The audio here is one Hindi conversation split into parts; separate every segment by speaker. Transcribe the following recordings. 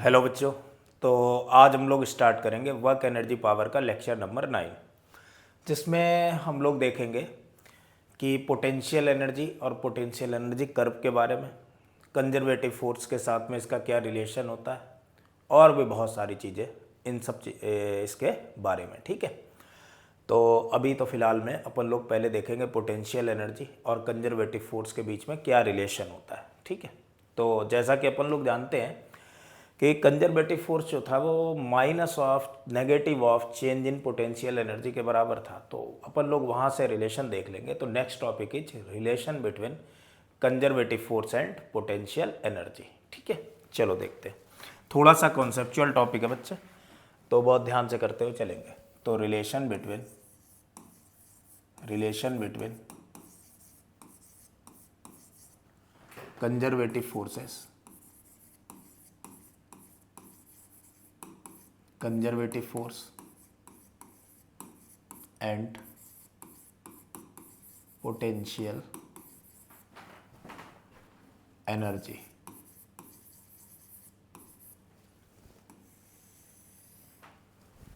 Speaker 1: हेलो बच्चों। तो आज हम लोग स्टार्ट करेंगे वर्क एनर्जी पावर का लेक्चर नंबर 9, जिसमें हम लोग देखेंगे कि पोटेंशियल एनर्जी और पोटेंशियल एनर्जी कर्व के बारे में, कंजर्वेटिव फोर्स के साथ में इसका क्या रिलेशन होता है और भी बहुत सारी चीज़ें इन सब इसके बारे में। ठीक है, तो अभी तो फ़िलहाल में अपन लोग पहले देखेंगे पोटेंशियल एनर्जी और कंजर्वेटिव फोर्स के बीच में क्या रिलेशन होता है। ठीक है, तो जैसा कि अपन लोग जानते हैं कि कंजर्वेटिव फोर्स जो था वो minus of negative of change in potential energy के बराबर था। तो अपन लोग वहाँ से रिलेशन देख लेंगे। तो next topic is relation between conservative force and potential energy. ठीक है, चलो देखते हैं। थोड़ा सा कॉन्सेप्चुअल टॉपिक है बच्चे, तो बहुत ध्यान से करते हुए चलेंगे। तो relation between conservative forces conservative force and potential energy।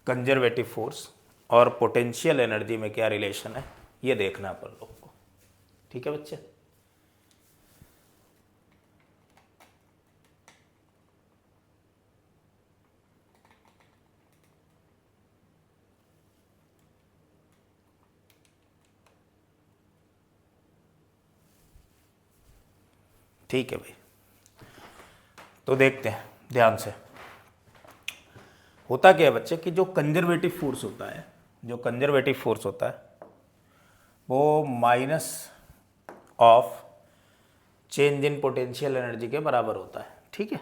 Speaker 1: Conservative force और पोटेंशियल एनर्जी में क्या रिलेशन है ये देखना अपन लोग को। ठीक है बच्चे, ठीक है भाई। तो देखते हैं ध्यान से। होता क्या है बच्चे कि जो कंजर्वेटिव फोर्स होता है वो minus of change in potential energy के बराबर होता है। ठीक है,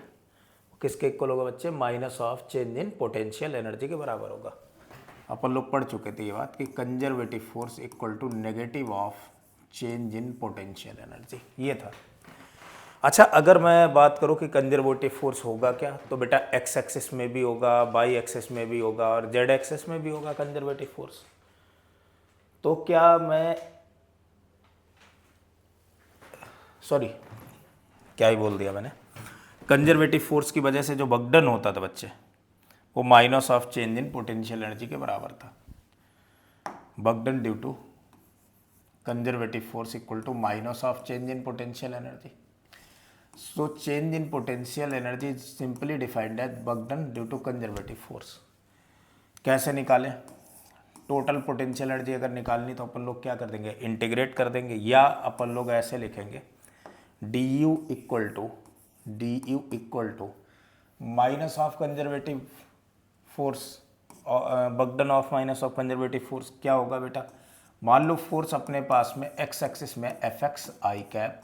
Speaker 1: किसके इक्वल होगा बच्चे? Minus of change in potential energy के बराबर होगा। अपन लोग पढ़ चुके थे ये बात कि conservative force equal to negative of change in potential energy, ये था। अच्छा, अगर मैं बात करूं कि कंजर्वेटिव फोर्स होगा क्या, तो बेटा एक्स एक्सिस में भी होगा, वाई एक्सिस में भी होगा और जेड एक्सिस में भी होगा कंजर्वेटिव फोर्स। तो क्या मैं क्या ही बोल दिया मैंने। कंजर्वेटिव फोर्स की वजह से जो बगडन होता था बच्चे, वो minus of change in potential energy के बराबर था। बगडन due to conservative force equal to minus of change in potential energy. So change in potential energy is simply defined as work done due to conservative force। कैसे निकालें? टोटल पोटेंशियल एनर्जी अगर निकालनी तो अपन लोग क्या कर देंगे? इंटीग्रेट कर देंगे, या अपन लोग ऐसे लिखेंगे du equal to minus of conservative force, work done of minus of conservative force. क्या होगा बेटा? मान लो फोर्स अपने पास में एक्स एक्सिस में F X I cap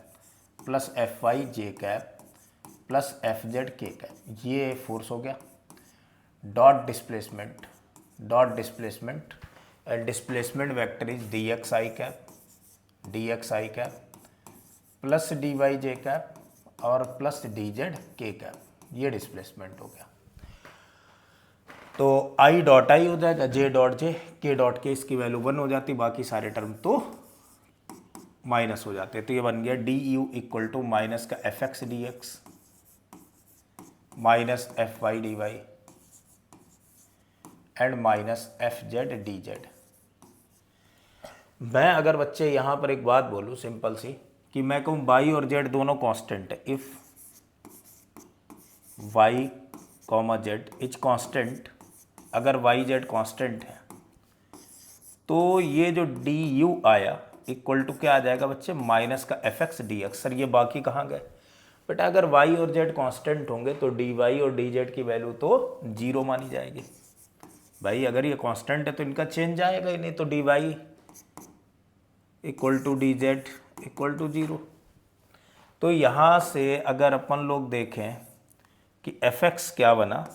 Speaker 1: plus F Y J cap plus F Z K cap, ये फोर्स हो गया। Dot displacement and displacement vector is D X I cap plus D Y J cap और plus D Z K cap, ये डिस्प्लेसमेंट हो गया। तो आई डॉट आई हो जाएगा, जे डॉट जे, के डॉट के, इसकी वैल्यू 1 हो जाती, बाकी सारे टर्म तो माइनस हो जाते। तो ये बन गया D u equal to minus का F x D x minus f y d y and minus f z d z. मैं अगर बच्चे यहां पर एक बात बोलूं सिंपल सी, कि मैं कहूं वाई और जेड दोनों कांस्टेंट है। If Y comma Z is constant, अगर वाई जेड कांस्टेंट है तो ये जो डी यू आया इक्वल टू क्या आ जाएगा बच्चे? माइनस का F x D X. Sir ये बाकी कहाँ गए बेटा? अगर y और z कांस्टेंट होंगे तो dy और dz की वैल्यू तो 0 मानी जाएगी। भाई अगर ये कांस्टेंट है तो इनका चेंज आएगा ही नहीं, तो dy equal to dz equal to 0। तो यहाँ से अगर अपन लोग देखें कि fx क्या बना,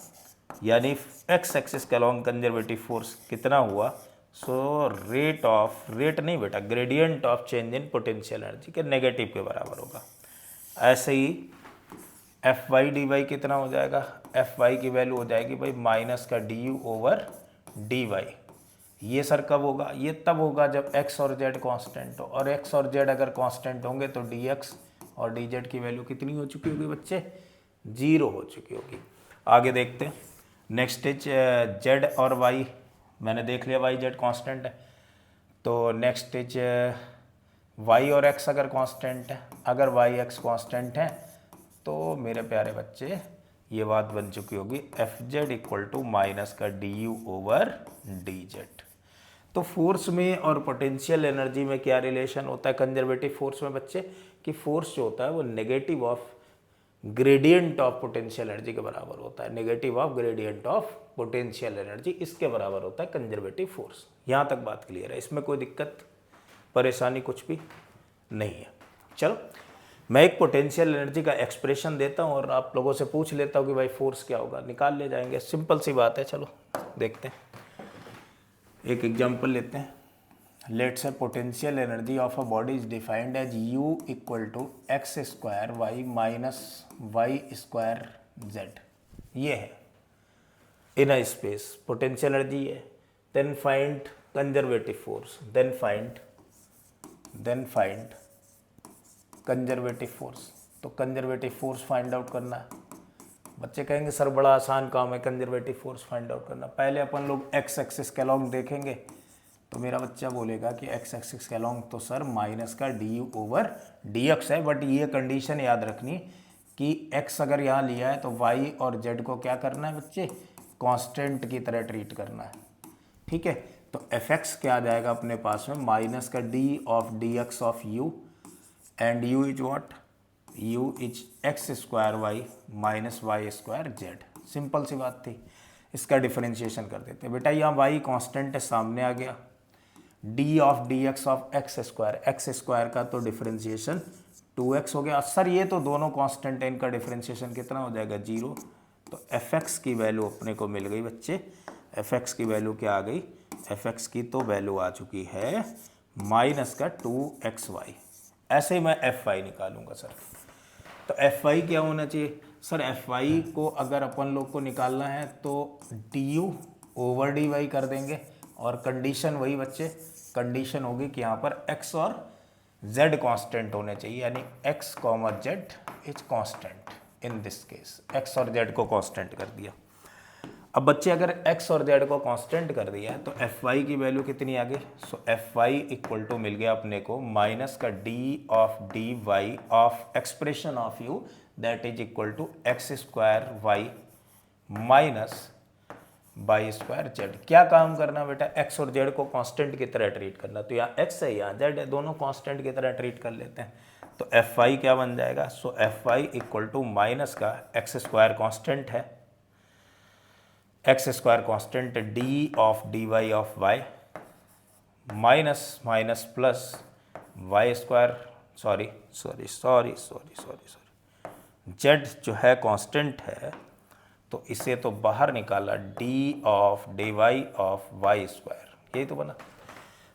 Speaker 1: यानी x एक्सिस के अलॉन्ग कंजर्वेटिव फोर्स कितना हुआ, सो रेट नहीं बेटा, gradient of change in potential energy के नेगेटिव के बराबर होगा। ऐसे ही एफ वाई डी वाई कितना हो जाएगा? एफ वाई की वैल्यू हो जाएगी भाई माइनस का D U over D Y. ये सर कब होगा? ये तब होगा जब x और z कांस्टेंट हो, और x और z अगर कांस्टेंट होंगे तो dx और dz की वैल्यू कितनी हो चुकी होगी बच्चे? 0 हो चुकी होगी। आगे देखते हैं। नेक्स्ट इज जेड और वाई, मैंने देख लिया वाई जेड कांस्टेंट है। तो नेक्स्ट इज वाई और एक्स अगर कांस्टेंट है, अगर वाई एक्स कांस्टेंट है तो मेरे प्यारे बच्चे ये बात बन चुकी होगी F Z equal to minus का D U over D Z. तो फोर्स में और पोटेंशियल एनर्जी में क्या रिलेशन होता है कंजर्वेटिव फोर्स में बच्चे, कि फोर्स जो होता है वो negative of gradient of potential energy के बराबर होता है। Negative of gradient of potential energy इसके बराबर होता है कंजर्वेटिव फोर्स। यहाँ तक बात क्लियर है, इसमें कोई दिक्कत परेशानी कुछ भी नहीं है। चलो मैं एक पोटेंशियल एनर्जी का एक्सप्रेशन देता हूँ और आप लोगों से पूछ लेता हूँ कि भाई फोर्स क्या होगा, निकाल ले जाएंगे, सिंपल सी बात है। चलो देखते हैं, एक एग्जांपल लेते हैं। Let's say potential energy of a body is defined as U equal to X square Y minus Y square Z. ये है in a space potential energy है। Then find conservative force, then find conservative force. तो कंजर्वेटिव फोर्स फाइंड आउट करना है। बच्चे कहेंगे सर बड़ा आसान काम है कंजर्वेटिव फोर्स फाइंड आउट करना। पहले अपन लोग एक्स एक्सिस के अलॉन्ग देखेंगे, तो मेरा बच्चा बोलेगा कि एक्स एक्सिस के अलॉन्ग तो सर माइनस का D U over D x है, बट ये कंडीशन याद रखनी कि एक्स अगर यहाँ लिया है तो वाई और जेड को क्या करना है बच्चे, कांस्टेंट की तरह ट्रीट करना है। ठीक है, तो एफ एक्स क्या आ जाएगा अपने पास में, माइनस का D of D X of U, and u is what, u is X square Y minus Y square Z. Simple सी बात थी, इसका डिफरेंशिएशन कर देते बेटा। यहाँ y कांस्टेंट है, सामने आ गया, d of D X of x square का तो डिफरेंशिएशन 2x हो गया। सर ये तो दोनों कांस्टेंट है, इनका डिफरेंशिएशन कितना हो जाएगा, 0। तो fx की वैल्यू अपने को मिल गई बच्चे। fx की वैल्यू क्या आ गई, fx की तो वैल्यू आ चुकी है माइनस का 2xy। ऐसे ही मैं एफ वाई निकालूंगा सर। तो एफ वाई क्या होना चाहिए सर, एफ वाई को अगर अपन लोग को निकालना है तो D U over D Y कर देंगे, और कंडीशन वही बच्चे, कंडीशन होगी कि यहाँ पर एक्स और जेड कांस्टेंट होने चाहिए, यानी x comma Z is constant. In this case x और जेड को कांस्टेंट कर दिया। अब बच्चे अगर x और z को कांस्टेंट कर दिया है तो fy की वैल्यू कितनी आ गई, सो fy इक्वल टू मिल गया अपने को माइनस का d of D Y of expression of u that is equal to X square Y minus Y square Z. क्या काम करना बेटा, x और z को कांस्टेंट की तरह ट्रीट करना। तो यहाँ x है यहाँ z है, दोनों कांस्टेंट की तरह ट्रीट कर लेते हैं। तो fy क्या बन जाएगा, so fy equal to minus का एक्स स्क्वायर कांस्टेंट है, X square constant D of D Y of Y minus minus plus Y square, sorry Z जो है कांस्टेंट है, तो इसे तो बाहर निकाला, D of D Y of Y square, यही तो बना।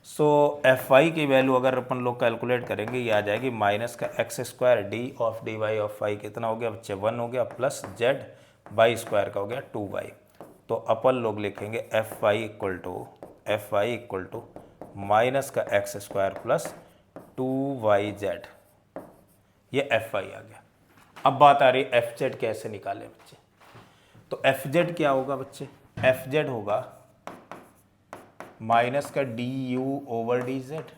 Speaker 1: सो एफ वाई की वैल्यू अगर अपन लोग कैलकुलेट करेंगे ये आ जाएगी माइनस का X square D of D Y of Y कितना हो गया बच्चे, 1 हो गया, प्लस जेड वाई स्क्वायर का हो गया 2y। तो अपन लोग लिखेंगे F Y equal to minus का एक्स स्क्वायर प्लस 2yz। ये एफ वाई आ गया। अब बात आ रही एफ जेड कैसे निकाले बच्चे। तो एफ जेड क्या होगा बच्चे, एफ जेड होगा माइनस का D U over D Z.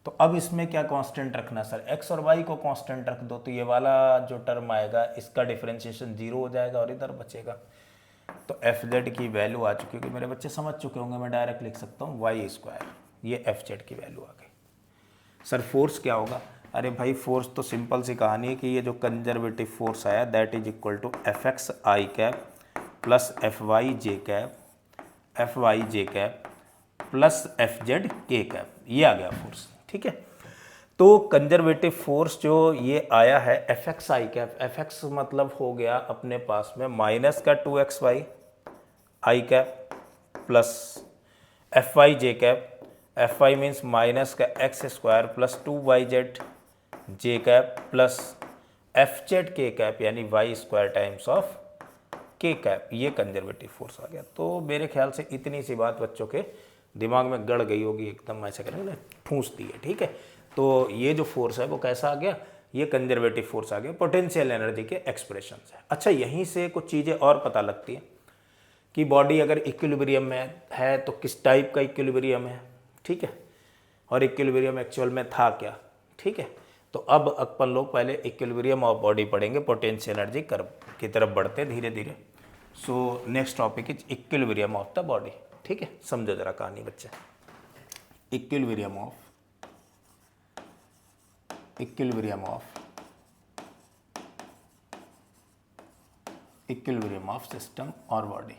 Speaker 1: तो अब इसमें क्या कांस्टेंट रखना सर, एक्स और वाई को कांस्टेंट रख दो, तो ये वाला जो टर्म आएगा इसका डिफरेंशिएशन 0 हो जाएगा और इधर बचेगा। तो एफ जेड की वैल्यू आ चुकी है, मेरे बच्चे समझ चुके होंगे, मैं डायरेक्ट लिख सकता हूँ वाई स्क्वायर। ये एफ जेड की वैल्यू आ गई। सर फोर्स क्या होगा, अरे भाई फोर्स तो सिंपल सी कहानी है कि ये जो कंजर्वेटिव फोर्स आया that is equal to F X I cap plus F Y J cap plus F Z K cap, ये आ गया फोर्स। ठीक है, तो कंजर्वेटिव फोर्स जो ये आया है F X I cap, F X मतलब हो गया अपने पास में माइनस का 2xy I cap plus F Y J cap, F Y means minus का X square plus 2yz J cap plus F Z K cap यानी Y square times of K cap. ये कंजर्वेटिव फोर्स आ गया। तो मेरे ख्याल से इतनी सी बात बच्चों के दिमाग में गड़ गई होगी, एकदम ऐसे करेंगे ना, ठूंस दी है। ठीक है, तो ये जो फोर्स है वो कैसा आ गया, ये कंजर्वेटिव फोर्स आ गया, पोटेंशियल एनर्जी के एक्सप्रेशंस है। अच्छा, यहीं से कुछ चीज़ें और पता लगती हैं कि बॉडी अगर इक्विलिब्रियम में है तो किस टाइप का इक्विलिब्रियम है, ठीक है, और इक्विलिब्रियम एक्चुअल में था क्या, ठीक है। तो अब अपन लोग पहले इक्विलिब्रियम ऑफ बॉडी पढ़ेंगे, पोटेंशियल एनर्जी कर्व की तरफ बढ़ते धीरे धीरे। So next topic is equilibrium of the body, ठीक है। समझो जरा कहानी बच्चे, इक्विलिब्रियम ऑफ सिस्टम और बॉडी।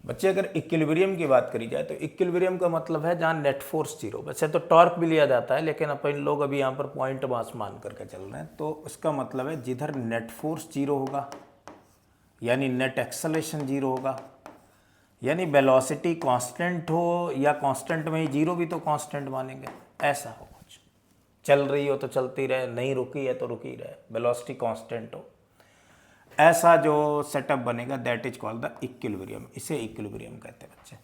Speaker 1: बच्चे अगर इक्विलिब्रियम की बात करी जाए तो इक्विलिब्रियम का मतलब है जहाँ नेट फोर्स जीरो। वैसे तो टॉर्क भी लिया जाता है, लेकिन अपन लोग अभी यहाँ पर पॉइंट मास मान करके चल रहे हैं। तो इसका मतलब है जिधर नेट फोर्स जीरो होगा, यानी नेट एक्सेलरेशन जीरो होगा, यानी वेलोसिटी कांस्टेंट हो, या कांस्टेंट में ही जीरो भी तो कांस्टेंट मानेंगे, ऐसा हो कुछ। चल रही हो तो चलती रहे, नहीं रुकी है तो रुकी रहे, वेलोसिटी कांस्टेंट हो, ऐसा जो सेटअप बनेगा that is called the equilibrium. इसे इक्विलिब्रियम कहते हैं बच्चे।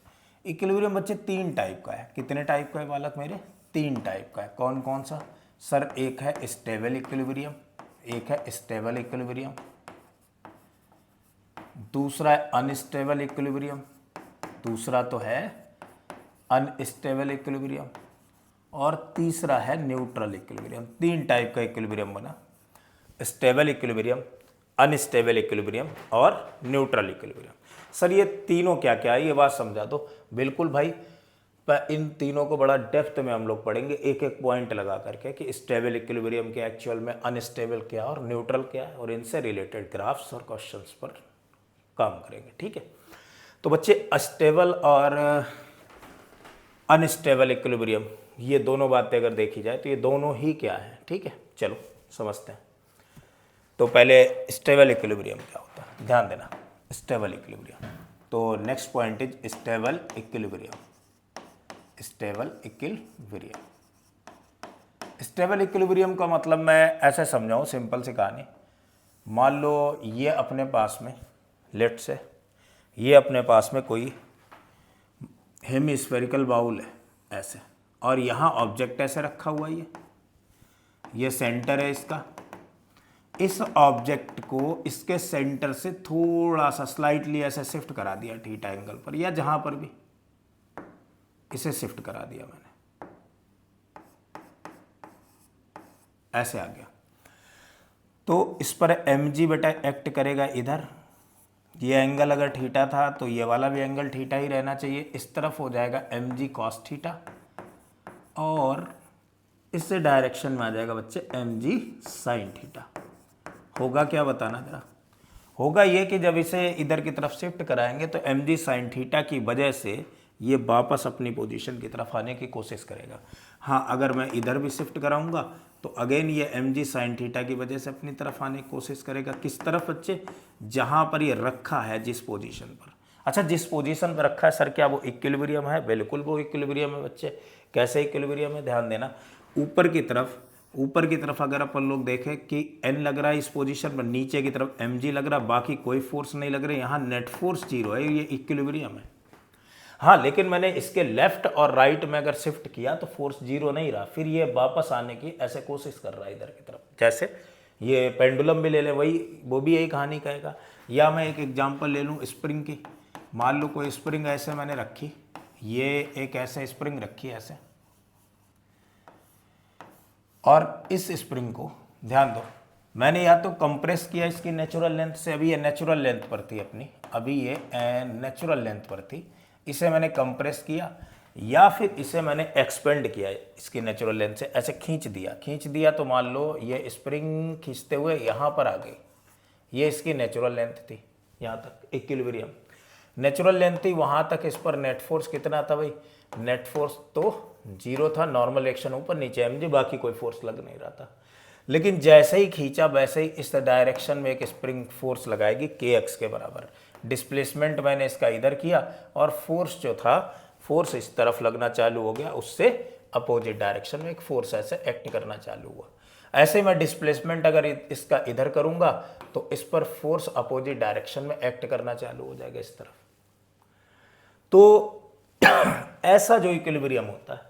Speaker 1: इक्विलिब्रियम बच्चे 3 टाइप का है। कितने टाइप का है बालक मेरे? 3 टाइप का है। कौन कौन सा सर? एक है स्टेबल इक्विलिब्रियम, एक है स्टेबल इक्विलिब्रियम, दूसरा है अनस्टेबल इक्विलिब्रियम, दूसरा तो है अनस्टेबल इक्विलिब्रियम, और तीसरा है न्यूट्रल इक्विलिब्रियम। 3 टाइप का इक्विलिब्रियम बना, स्टेबल इक्विलिब्रियम, अनस्टेबल इक्विलिब्रियम और न्यूट्रल इक्विलिब्रियम। सर ये तीनों क्या क्या है, ये बात समझा दो। बिल्कुल भाई, इन तीनों को बड़ा डेप्थ में हम लोग पढ़ेंगे, एक एक पॉइंट लगा करके कि स्टेबल इक्विलिब्रियम के एक्चुअल में अनस्टेबल क्या और न्यूट्रल क्या है, और इनसे रिलेटेड ग्राफ्स और क्वेश्चंस पर काम करेंगे, ठीक है। तो बच्चे स्टेबल और अनस्टेबल इक्विलिब्रियम, ये दोनों बातें अगर देखी जाए तो ये दोनों ही क्या है, ठीक है। चलो समझते हैं। तो पहले स्टेबल इक्विलिब्रियम क्या होता है, ध्यान देना। स्टेबल इक्विलिब्रियम, तो next point is stable equilibrium. Stable equilibrium, stable equilibrium का मतलब मैं ऐसे समझाऊं, सिंपल सी कहानी। मान लो ये अपने पास में, लेट से ये अपने पास में कोई हेमिस्फेरिकल बाउल है ऐसे, और यहाँ ऑब्जेक्ट ऐसे रखा हुआ है, ये सेंटर है इसका। इस ऑब्जेक्ट को इसके सेंटर से थोड़ा सा स्लाइटली ऐसे शिफ्ट करा दिया थीटा एंगल पर, या जहां पर भी इसे शिफ्ट करा दिया मैंने, ऐसे आ गया। तो इस पर mg बेटा एक्ट करेगा इधर। ये एंगल अगर थीटा था तो ये वाला भी एंगल थीटा ही रहना चाहिए। इस तरफ हो जाएगा mg cos थीटा, और इससे डायरेक्शन में आ जाएगा बच्चे mg sin थीटा। होगा क्या बताना जरा? होगा ये कि जब इसे इधर की तरफ शिफ्ट कराएंगे तो mg sin थीटा की वजह से ये वापस अपनी पोजीशन की तरफ आने की कोशिश करेगा। हाँ, अगर मैं इधर भी शिफ्ट कराऊंगा तो अगेन ये mg sin थीटा की वजह से अपनी तरफ आने की कोशिश करेगा। किस तरफ बच्चे? जहाँ पर ये रखा है, जिस पोजीशन पर। अच्छा, जिस पोजीशन पर रखा है सर, क्या वो इक्विलिब्रियम है? बिल्कुल वो इक्विलिब्रियम है बच्चे। कैसे इक्विलिब्रियम है, ध्यान देना। ऊपर की तरफ अगर अपन लोग देखें कि n लग रहा है इस पोजीशन पर, नीचे की तरफ mg लग रहा है, बाकी कोई फोर्स नहीं लग रहा है, यहाँ नेट फोर्स जीरो है, ये इक्विलिब्रियम है। हाँ, लेकिन मैंने इसके लेफ्ट और राइट में अगर शिफ्ट किया तो फोर्स जीरो नहीं रहा, फिर ये वापस आने की ऐसे कोशिश कर रहा है इधर की तरफ। जैसे ये पेंडुलम भी ले लें, वो भी यही कहानी कहेगा। या मैं एक एग्जांपल ले लूँ स्प्रिंग की। मान लो कोई स्प्रिंग ऐसे मैंने रखी, ये एक ऐसे स्प्रिंग रखी ऐसे, और इस स्प्रिंग को ध्यान दो, मैंने या तो कंप्रेस किया इसकी नेचुरल लेंथ से, अभी ये नेचुरल लेंथ पर थी अपनी, अभी ये नेचुरल लेंथ पर थी, इसे मैंने कंप्रेस किया, या फिर इसे मैंने एक्सपेंड किया इसकी नेचुरल लेंथ से, ऐसे खींच दिया तो मान लो ये स्प्रिंग खींचते हुए यहाँ पर आ गई, ये इसकी नेचुरल लेंथ थी, यहाँ तक इक्विलिब्रियम नेचुरल लेंथ थी, वहाँ तक इस पर नेट फोर्स कितना था भाई? नेट फोर्स तो जीरो था, नॉर्मल एक्शन ऊपर नीचे mg, बाकी कोई फोर्स लग नहीं रहा था। लेकिन जैसे ही खींचा वैसे ही इस डायरेक्शन में एक स्प्रिंग फोर्स लगाएगी kx के बराबर। डिस्प्लेसमेंट मैंने इसका इधर किया, और फोर्स जो था, फोर्स इस तरफ लगना चालू हो गया, उससे अपोजिट डायरेक्शन में एक फोर्स ऐसे एक्ट करना चालू हुआ। ऐसे मैं डिस्प्लेसमेंट अगर इसका इधर करूंगा तो इस पर फोर्स अपोजिट डायरेक्शन में एक्ट करना चालू हो जाएगा इस तरफ। तो ऐसा जो इक्विलिब्रियम होता है,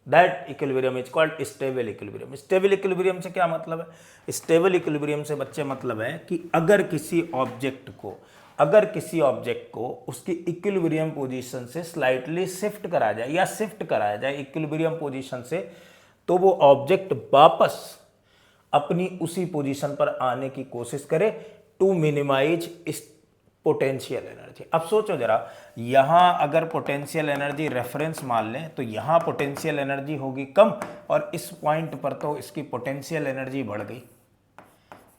Speaker 1: that equilibrium is called stable equilibrium. Stable equilibrium से क्या मतलब है? स्टेबल इक्विलिब्रियम से बच्चे मतलब है कि अगर किसी ऑब्जेक्ट को उसकी इक्विलिब्रियम पोजीशन से स्लाइटली शिफ्ट करा जाए या शिफ्ट कराया जाए इक्विलिब्रियम पोजीशन से, तो वो ऑब्जेक्ट वापस अपनी उसी पोजीशन पर आने की कोशिश करे टू मिनिमाइज पोटेंशियल एनर्जी। अब सोचो जरा, यहां अगर पोटेंशियल एनर्जी रेफरेंस मान लें तो यहां पोटेंशियल एनर्जी होगी कम और इस पॉइंट पर तो इसकी पोटेंशियल एनर्जी बढ़ गई।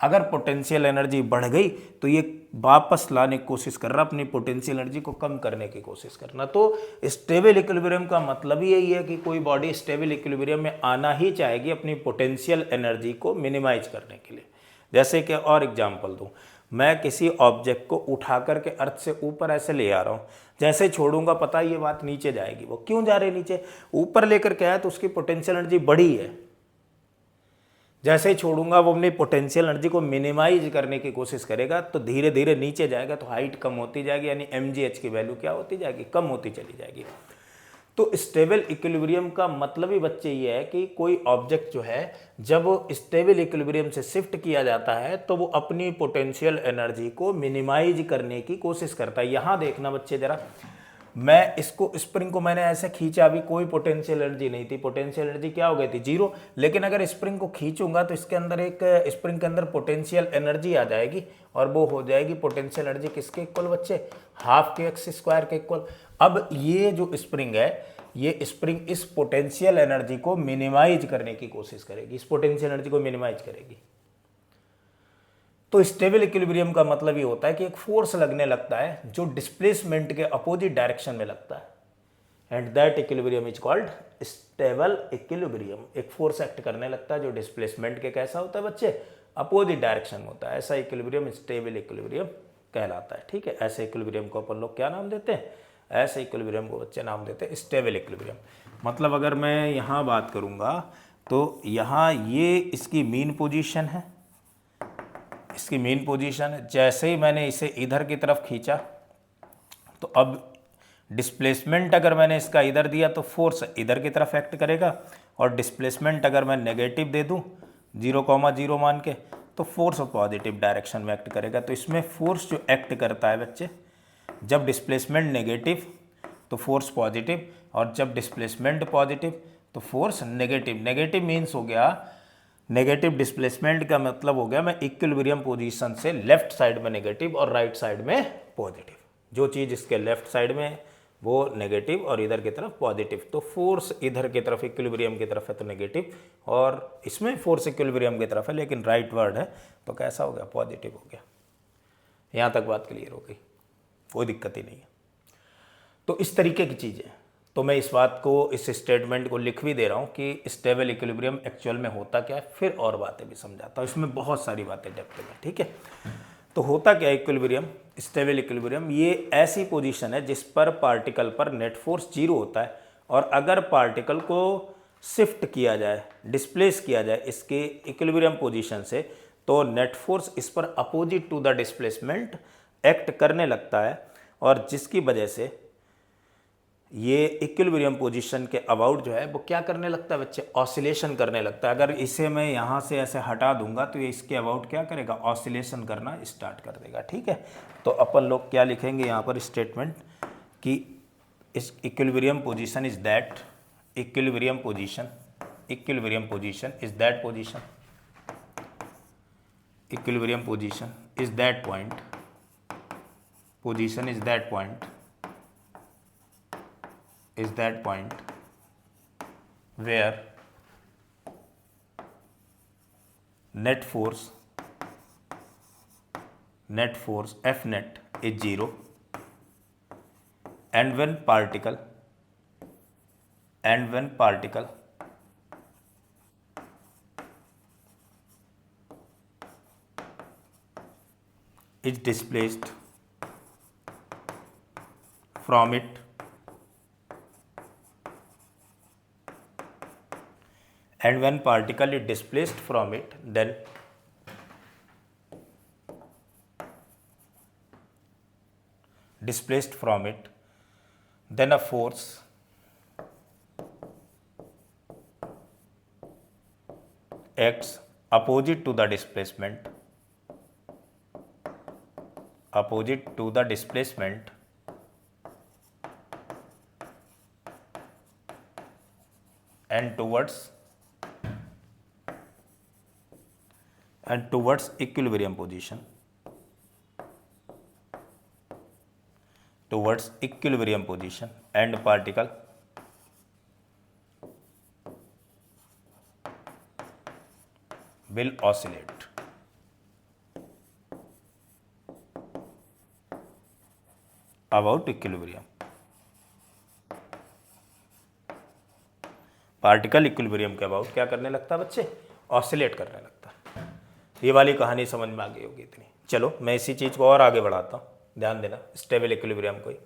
Speaker 1: अगर पोटेंशियल एनर्जी बढ़ गई तो ये वापस लाने की कोशिश कर रहा, अपनी पोटेंशियल एनर्जी को कम करने की कोशिश करना। तो स्टेबल इक्विलिब्रियम का मतलब ही यही है कि कोई बॉडी स्टेबल इक्विलिब्रियम में आना ही चाहेगी अपनी पोटेंशियल एनर्जी को मिनिमाइज करने के लिए। जैसे कि और एग्जांपल दूं, मैं किसी ऑब्जेक्ट को उठा करके अर्थ से ऊपर ऐसे ले आ रहा हूँ, जैसे छोड़ूंगा पता ये बात नीचे जाएगी। वो क्यों जा रही नीचे? ऊपर लेकर के आया तो उसकी पोटेंशियल एनर्जी बढ़ी है, जैसे ही छोड़ूंगा वो अपनी पोटेंशियल एनर्जी को मिनिमाइज करने की कोशिश करेगा तो धीरे धीरे नीचे जाएगा, तो हाइट कम होती जाएगी, यानी mgh की वैल्यू क्या होती जाएगी? कम होती चली जाएगी। तो स्टेबल इक्विलिब्रियम का मतलब ही बच्चे ये है कि कोई ऑब्जेक्ट जो है जब स्टेबल इक्विलिब्रियम से शिफ्ट किया जाता है तो वो अपनी पोटेंशियल एनर्जी को मिनिमाइज करने की कोशिश करता है। यहाँ देखना बच्चे जरा, मैं इसको स्प्रिंग को मैंने ऐसे खींचा, अभी कोई पोटेंशियल एनर्जी नहीं थी, पोटेंशियल एनर्जी क्या हो गई थी? जीरो। लेकिन अगर स्प्रिंग को खींचूंगा तो इसके अंदर एक स्प्रिंग के अंदर पोटेंशियल एनर्जी आ जाएगी और वो हो जाएगी पोटेंशियल एनर्जी किसके इक्वल बच्चे? हाफ के एक्स स्क्वायर के इक्वल। अब ये जो स्प्रिंग है, ये स्प्रिंग इस पोटेंशियल एनर्जी को मिनिमाइज करने की कोशिश करेगी, इस पोटेंशियल एनर्जी को मिनिमाइज करेगी। तो स्टेबल इक्विलिब्रियम का मतलब ये होता है कि एक फोर्स लगने लगता है जो डिस्प्लेसमेंट के अपोजिट डायरेक्शन में लगता है, and that equilibrium is called stable equilibrium. एक फोर्स एक्ट करने लगता है जो डिस्प्लेसमेंट के कैसा होता है बच्चे? अपोजिट डायरेक्शन में होता है। ऐसा इक्विलिब्रियम स्टेबल इक्विलिब्रियम कहलाता है। ठीक है, ऐसे इक्विलिब्रियम को अपन लोग क्या नाम देते हैं? ऐसे इक्विलिब्रियम को बच्चे नाम देते हैं स्टेबल इक्विलिब्रियम। मतलब अगर मैं यहाँ बात करूँगा तो यहाँ ये इसकी मीन पोजीशन है, इसकी मेन पोजीशन है। जैसे ही मैंने इसे इधर की तरफ खींचा तो अब डिस्प्लेसमेंट अगर मैंने इसका इधर दिया तो फोर्स इधर की तरफ एक्ट करेगा, और डिस्प्लेसमेंट अगर मैं नेगेटिव दे दूं 0,0 मान के तो फोर्स पॉजिटिव डायरेक्शन में एक्ट करेगा। तो इसमें फोर्स जो एक्ट करता है बच्चे, जब डिस्प्लेसमेंट नेगेटिव तो फोर्स पॉजिटिव, और जब डिस्प्लेसमेंट पॉजिटिव तो फोर्स नेगेटिव। नेगेटिव मीन्स हो गया, नेगेटिव डिस्प्लेसमेंट का मतलब हो गया मैं इक्विलिब्रियम पोजीशन से लेफ्ट साइड में नेगेटिव और राइट साइड में पॉजिटिव। जो चीज़ इसके लेफ्ट साइड में वो नेगेटिव और इधर की तरफ पॉजिटिव, तो फोर्स इधर की तरफ इक्विलिब्रियम की तरफ है तो नेगेटिव, और इसमें फोर्स इक्विलिब्रियम की तरफ है लेकिन राइट वर्ड है तो कैसा हो गया? पॉजिटिव हो गया। यहाँ तक बात क्लियर हो गई, कोई दिक्कत ही नहीं है। तो इस तरीके की चीज़ें, तो मैं इस बात को, इस स्टेटमेंट को लिख भी दे रहा हूँ कि स्टेबल इक्विलिब्रियम एक्चुअल में होता क्या है, फिर और बातें भी समझाता हूँ। इसमें बहुत सारी बातें डेप्थ में। ठीक है, तो होता क्या है इक्विलिब्रियम? स्टेबल इक्विलिब्रियम ये ऐसी पोजीशन है जिस पर पार्टिकल पर नेट फोर्स 0 होता है, और अगर पार्टिकल को शिफ्ट किया जाए, डिस्प्लेस किया जाए इसके इक्विलिब्रियम पोजीशन से, तो नेट फोर्स इस पर opposite to the displacement act करने लगता है, और जिसकी वजह से ये इक्विलिब्रियम पोजीशन के अबाउट जो है वो क्या करने लगता है बच्चे? ऑसिलेशन करने लगता है। अगर इसे मैं यहाँ से ऐसे हटा दूंगा तो ये इसके अबाउट क्या करेगा? ऑसिलेशन करना स्टार्ट कर देगा। ठीक है, तो अपन लोग क्या लिखेंगे यहाँ पर स्टेटमेंट कि इस equilibrium position is that, equilibrium position is that position, equilibrium position is that point, position is that point, is that point where net force F net is 0, and when particle is displaced from it, and when particle is displaced from it, then a force acts opposite to the displacement and towards equilibrium position and particle will oscillate. About equilibrium, particle equilibrium के अबाउट क्या करने लगता है बच्चे? ऑसिलेट करने लगता है। ये वाली कहानी समझ में आ गई होगी इतनी। चलो मैं इसी चीज़ को और आगे बढ़ाता हूँ, ध्यान देना स्टेबल इक्विलिब्रियम को ही।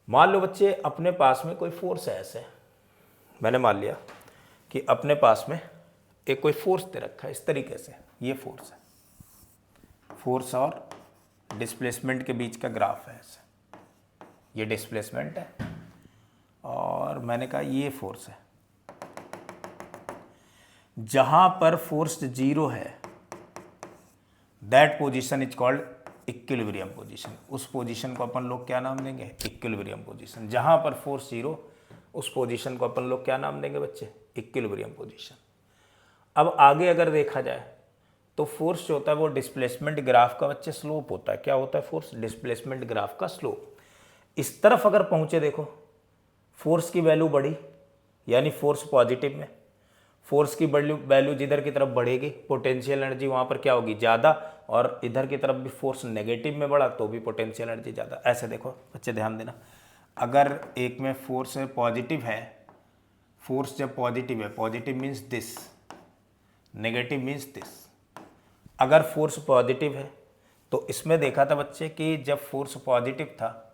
Speaker 1: मान लो बच्चे अपने पास में कोई फोर्स है, ऐसे मैंने मान लिया कि अपने पास में एक कोई फोर्स दे रखा है इस तरीके से, ये फोर्स है, फोर्स और डिस्प्लेसमेंट के बीच का ग्राफ है ऐसे, ये डिस्प्लेसमेंट है और मैंने कहा ये फोर्स है। जहां पर फोर्स जीरो है that position is called equilibrium position. उस पोजीशन को अपन लोग क्या नाम देंगे? Equilibrium position. जहां पर फोर्स जीरो, उस पोजीशन को अपन लोग क्या नाम देंगे बच्चे? Equilibrium position. अब आगे अगर देखा जाए तो फोर्स जो होता है वो डिस्प्लेसमेंट ग्राफ का बच्चे स्लोप होता है। क्या होता है फोर्स? डिस्प्लेसमेंट ग्राफ का स्लोप। इस तरफ अगर पहुंचे, देखो फोर्स की वैल्यू बढ़ी यानी फोर्स पॉजिटिव में, फोर्स की वैल्यू जिधर की तरफ बढ़ेगी पोटेंशियल एनर्जी वहाँ पर क्या होगी? ज़्यादा, और इधर की तरफ भी फोर्स नेगेटिव में बढ़ा तो भी पोटेंशियल एनर्जी ज़्यादा। ऐसे देखो बच्चे ध्यान देना, अगर एक में फोर्स पॉजिटिव है, फोर्स जब पॉजिटिव है, positive means this, negative means this. अगर फोर्स पॉजिटिव है तो इसमें देखा था बच्चे कि जब फोर्स पॉजिटिव था,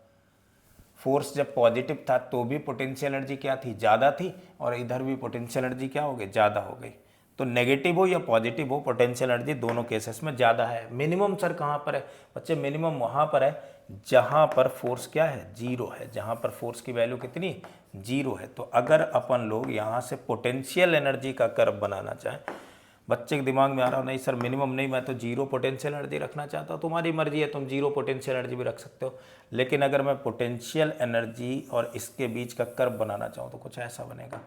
Speaker 1: फोर्स जब पॉजिटिव था तो भी पोटेंशियल एनर्जी क्या थी? ज़्यादा थी, और इधर भी पोटेंशियल एनर्जी क्या हो गई? ज़्यादा हो गई। तो नेगेटिव हो या पॉजिटिव हो, पोटेंशियल एनर्जी दोनों केसेस में ज़्यादा है। मिनिमम सर कहाँ पर है बच्चे? मिनिमम वहाँ पर है जहाँ पर फोर्स क्या है? जीरो है। जहाँ पर फोर्स की वैल्यू कितनी? जीरो है। तो अगर अपन लोग यहाँ से पोटेंशियल एनर्जी का कर्व बनाना चाहें, बच्चे के दिमाग में आ रहा हो नहीं सर मिनिमम नहीं, मैं तो जीरो पोटेंशियल एनर्जी रखना चाहता हूँ। तुम्हारी मर्जी है, तुम जीरो पोटेंशियल एनर्जी भी रख सकते हो, लेकिन अगर मैं पोटेंशियल एनर्जी और इसके बीच का कर्व बनाना चाहूँ तो कुछ ऐसा बनेगा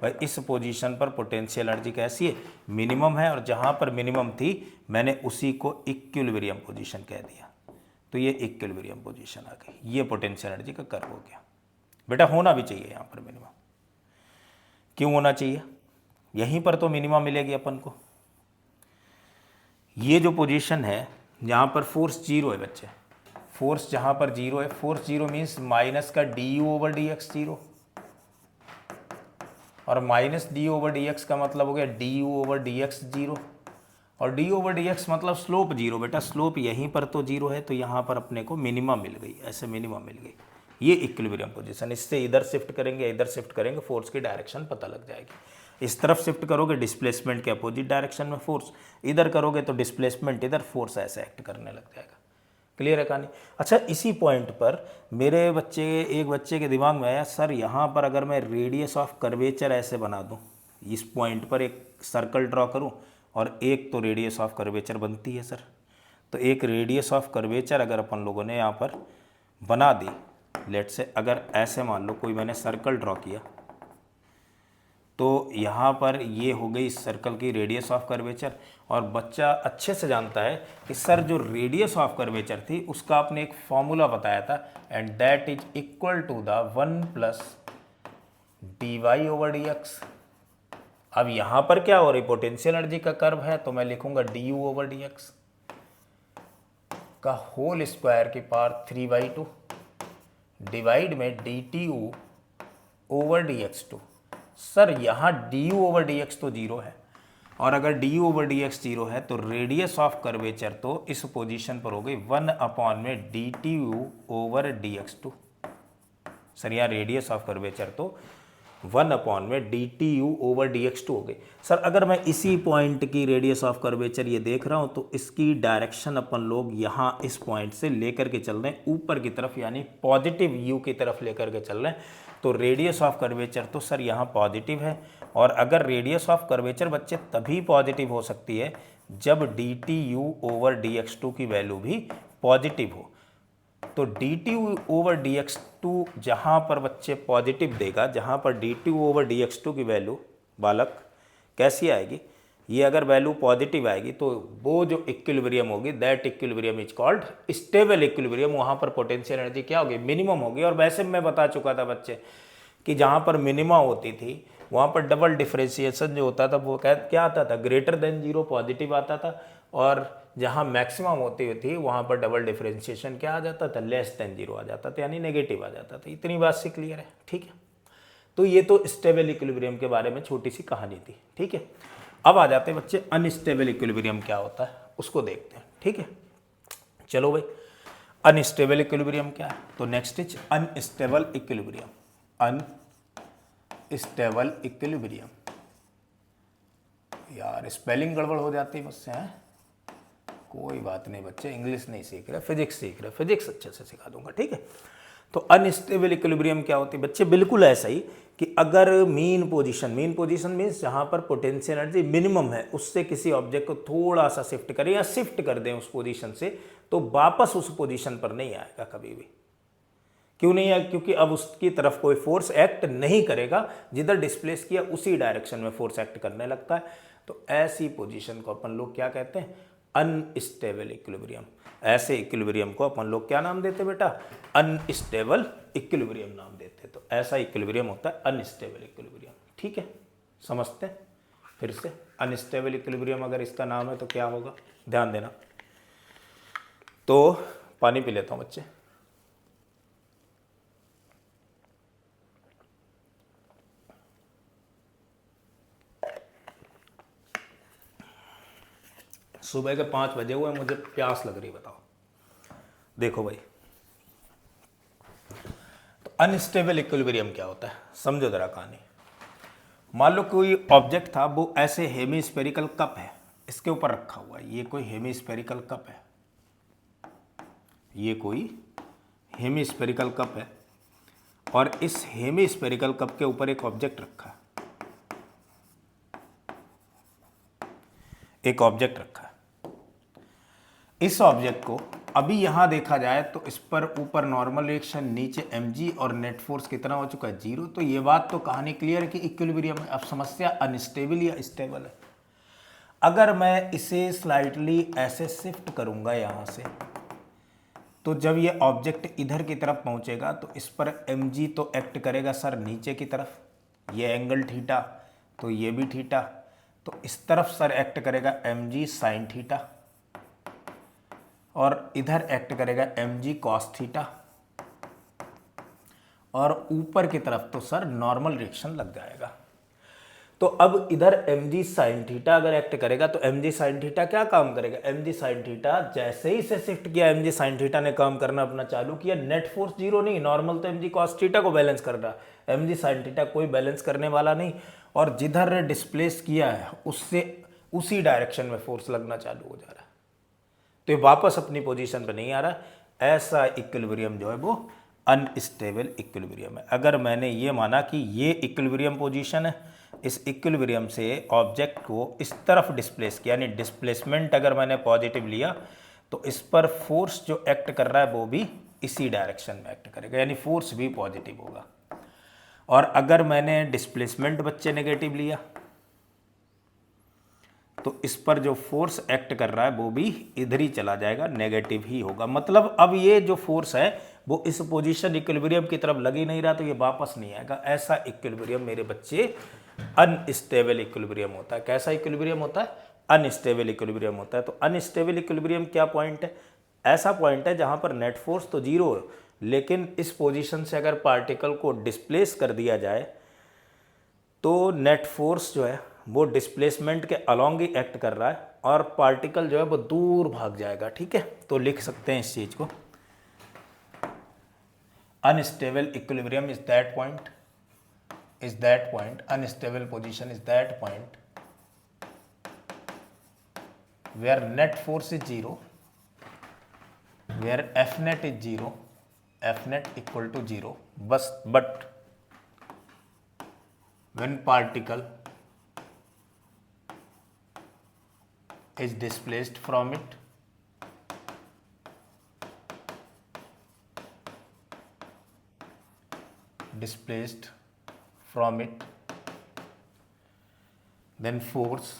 Speaker 1: भाई। इस पोजीशन पर पोटेंशियल एनर्जी कैसी है? मिनिमम है, और जहाँ पर मिनिमम थी मैंने उसी को इक्विलिब्रियम पोजीशन कह दिया, तो ये इक्विलिब्रियम पोजीशन आ गई। ये पोटेंशियल एनर्जी का कर्व हो गया। बेटा होना भी चाहिए यहाँ पर मिनिमम। क्यों होना चाहिए? यहीं पर तो मिनिमम मिलेगी अपन को। ये जो पोजीशन है जहाँ पर फोर्स जीरो है बच्चे, फोर्स जहाँ पर जीरो है, फोर्स जीरो मीन्स माइनस का D U over D X zero, और minus D over D X का मतलब हो गया D U over D X zero, और डी ओवर डी एक्स मतलब स्लोप जीरो। बेटा स्लोप यहीं पर तो जीरो है, तो यहाँ पर अपने को मिनिमम मिल गई, ऐसे मिनिमम मिल गई। ये इक्विलिब्रियम पोजीशन। इससे इधर शिफ्ट करेंगे, इधर शिफ्ट करेंगे, फोर्स की डायरेक्शन पता लग जाएगी। इस तरफ शिफ्ट करोगे डिस्प्लेसमेंट के अपोजिट डायरेक्शन में फोर्स, इधर करोगे तो डिस्प्लेसमेंट इधर, फोर्स ऐसे एक्ट करने लग जाएगा। क्लियर है कहानी? अच्छा, इसी पॉइंट पर मेरे एक बच्चे के दिमाग में आया, सर यहाँ पर अगर मैं रेडियस ऑफ कर्वेचर ऐसे बना दूँ, इस पॉइंट पर एक सर्कल ड्रॉ करूँ और एक तो रेडियस ऑफ कर्वेचर बनती है सर, तो एक रेडियस ऑफ कर्वेचर अगर अपन लोगों ने यहाँ पर बना दी, लेट से अगर ऐसे मान लो कोई मैंने सर्कल ड्रॉ किया, तो यहाँ पर ये हो गई इस सर्कल की रेडियस ऑफ कर्वेचर। और बच्चा अच्छे से जानता है कि सर जो रेडियस ऑफ कर्वेचर थी उसका आपने एक फॉर्मूला बताया था, and that is equal to the 1 plus D Y over D X. अब यहाँ पर क्या हो रही? पोटेंशियल एनर्जी का कर्व है, तो मैं लिखूंगा D U over D X का होल स्क्वायर की पावर 3/2 डिवाइड में D T U over D X two. Sir यहाँ D U over D X तो जीरो है, और अगर D U over D X zero है तो रेडियस ऑफ कर्वेचर तो इस पोजीशन पर हो गई 1 में D T U over D X two. Sir यहाँ रेडियस ऑफ कर्वेचर तो 1 में D T U over D X two हो गई। सर अगर मैं इसी पॉइंट की रेडियस ऑफ कर्वेचर ये देख रहा हूँ तो इसकी डायरेक्शन अपन लोग यहाँ इस पॉइंट से लेकर के चल रहे हैं ऊपर की तरफ, यानी पॉजिटिव यू की तरफ लेकर के चल रहे हैं। तो रेडियस ऑफ कर्वेचर तो सर यहाँ पॉजिटिव है, और अगर रेडियस ऑफ कर्वेचर बच्चे तभी पॉजिटिव हो सकती है जब D T U over D X two की वैल्यू भी पॉजिटिव हो। तो D T U over D X two जहाँ पर बच्चे पॉजिटिव देगा, जहाँ पर D T U over D X two की वैल्यू बालक कैसी आएगी, ये अगर वैल्यू पॉजिटिव आएगी तो वो जो इक्विलिब्रियम होगी that equilibrium is called stable equilibrium. वहाँ पर पोटेंशियल एनर्जी क्या होगी, मिनिमम होगी। और वैसे मैं बता चुका था बच्चे कि जहाँ पर मिनिमा होती थी वहाँ पर डबल डिफ्रेंशिएशन जो होता था वो क्या आता था, ग्रेटर देन जीरो पॉजिटिव आता था, और जहाँ मैक्सिमम होती थी वहाँ पर डबल डिफ्रेंशिएशन क्या आ जाता था, लेस देन जीरो आ जाता था, यानी नेगेटिव आ जाता था। इतनी बात से क्लियर है, ठीक है। तो ये तो स्टेबल इक्विलिब्रियम के बारे में छोटी सी कहानी थी, ठीक है। अब आ जाते हैं बच्चे अनस्टेबल इक्विलिब्रियम क्या होता है उसको देखते हैं, ठीक है। चलो भाई, अनस्टेबल इक्विलिब्रियम क्या है, तो next is unstable equilibrium. Unstable equilibrium, यार स्पेलिंग गड़बड़ हो जाती है मुझसे, हैं, कोई बात नहीं बच्चे, इंग्लिश नहीं सीख रहे, फिजिक्स सीख रहे, फिजिक्स अच्छे से सिखा दूंगा, ठीक है। तो अनस्टेबल इक्विलिब्रियम क्या होती है बच्चे, बिल्कुल ऐसा ही कि अगर मीन पोजीशन मीन्स जहाँ पर पोटेंशियल एनर्जी मिनिमम है उससे किसी ऑब्जेक्ट को थोड़ा सा शिफ्ट करें या शिफ्ट कर दें उस पोजीशन से, तो वापस उस पोजीशन पर नहीं आएगा कभी भी। क्यों नहीं आएगा, क्योंकि अब उसकी तरफ कोई फोर्स एक्ट नहीं करेगा, जिधर डिस्प्लेस किया उसी डायरेक्शन में फोर्स एक्ट करने लगता है। तो ऐसी पोजीशन को अपन लोग क्या कहते हैं, अनस्टेबल इक्विलिब्रियम। ऐसे इक्विलिब्रियम को अपन लोग क्या नाम देते बेटा, अनस्टेबल इक्विलिब्रियम नाम देते। तो ऐसा इक्विलिब्रियम होता है अनस्टेबल इक्विलिब्रियम, ठीक है। समझते हैं फिर से, अनस्टेबल इक्विलिब्रियम अगर इसका नाम है तो क्या होगा, ध्यान देना। तो पानी पी लेता हूं बच्चे। सुबह के 5 बजे हुए, मुझे प्यास लग रही, बताओ। देखो भाई, तो अनस्टेबल इक्विलिब्रियम क्या होता है, समझो जरा कहानी। मान लो कोई ऑब्जेक्ट था, वो ऐसे हेमीस्फेरिकल कप है, इसके ऊपर रखा हुआ है। ये कोई हेमीस्फेरिकल कप है, ये कोई हेमीस्फेरिकल कप है, और इस हेमीस्फेरिकल कप के ऊपर एक ऑब्जेक्ट रखा है, एक ऑब्जेक्ट रखा है। इस ऑब्जेक्ट को अभी यहां देखा जाए तो इस पर ऊपर नॉर्मल रिएक्शन, नीचे mg, और नेट फोर्स कितना हो चुका है, 0। तो ये बात तो कहानी क्लियर है कि इक्विलिब्रियम है। अब समस्या अनस्टेबल या स्टेबल है। अगर मैं इसे स्लाइटली ऐसे शिफ्ट करूंगा यहां से, तो जब ये ऑब्जेक्ट इधर की तरफ पहुंचेगा तो इस पर mg तो एक्ट करेगा सर नीचे की तरफ, ये एंगल थीटा, तो ये भी थीटा, तो इस तरफ सर एक्ट करेगा mg साइन थीटा, और इधर एक्ट करेगा mg कॉस थीटा, और ऊपर की तरफ तो सर नॉर्मल रिएक्शन लग जाएगा। तो अब इधर mg साइन थीटा अगर एक्ट करेगा तो mg साइन थीटा क्या काम करेगा, mg साइन थीटा जैसे ही से शिफ्ट किया mg साइन थीटा ने काम करना अपना चालू किया। नेट फोर्स 0 नहीं, नॉर्मल तो mg कॉस थीटा को बैलेंस कर रहा है, mg साइन थीटा कोई बैलेंस करने वाला नहीं, और जिधर डिस्प्लेस किया है उससे उसी डायरेक्शन में फोर्स लगना चालू हो जा रहा है। तो ये वापस अपनी पोजीशन पे नहीं आ रहा। ऐसा इक्विलिब्रियम जो है वो अनस्टेबल इक्विलिब्रियम है। अगर मैंने ये माना कि ये इक्विलिब्रियम पोजीशन है, इस इक्विलिब्रियम से ऑब्जेक्ट को इस तरफ डिस्प्लेस किया, यानी डिस्प्लेसमेंट अगर मैंने पॉजिटिव लिया, तो इस पर फोर्स जो एक्ट कर रहा है वो भी इसी डायरेक्शन में एक्ट करेगा, यानी फोर्स भी पॉजिटिव होगा। और अगर मैंने डिस्प्लेसमेंट बच्चे नेगेटिव लिया, तो इस पर जो फोर्स एक्ट कर रहा है वो भी इधर ही चला जाएगा, नेगेटिव ही होगा। मतलब अब ये जो फोर्स है वो इस पोजीशन इक्विलिब्रियम की तरफ लग ही नहीं रहा, तो ये वापस नहीं आएगा। ऐसा इक्विलिब्रियम मेरे बच्चे अनस्टेबल इक्विलिब्रियम होता है। कैसा इक्विलिब्रियम होता है, अनस्टेबल इक्विलिब्रियम होता है। तो अनस्टेबल इक्विलिब्रियम क्या पॉइंट है, ऐसा पॉइंट है जहां पर नेट फोर्स तो 0 है, लेकिन इस पोजीशन से अगर पार्टिकल को डिस्प्लेस कर दिया जाए तो नेट फोर्स जो है वो डिस्प्लेसमेंट के अलोंग ही एक्ट कर रहा है, और पार्टिकल जो है वो दूर भाग जाएगा, ठीक है। तो लिख सकते हैं इस चीज को, unstable equilibrium is that point, unstable position is that point where net force is 0, where F net is 0, F net equal to 0, बस। But when particle is displaced from it, displaced from it, then force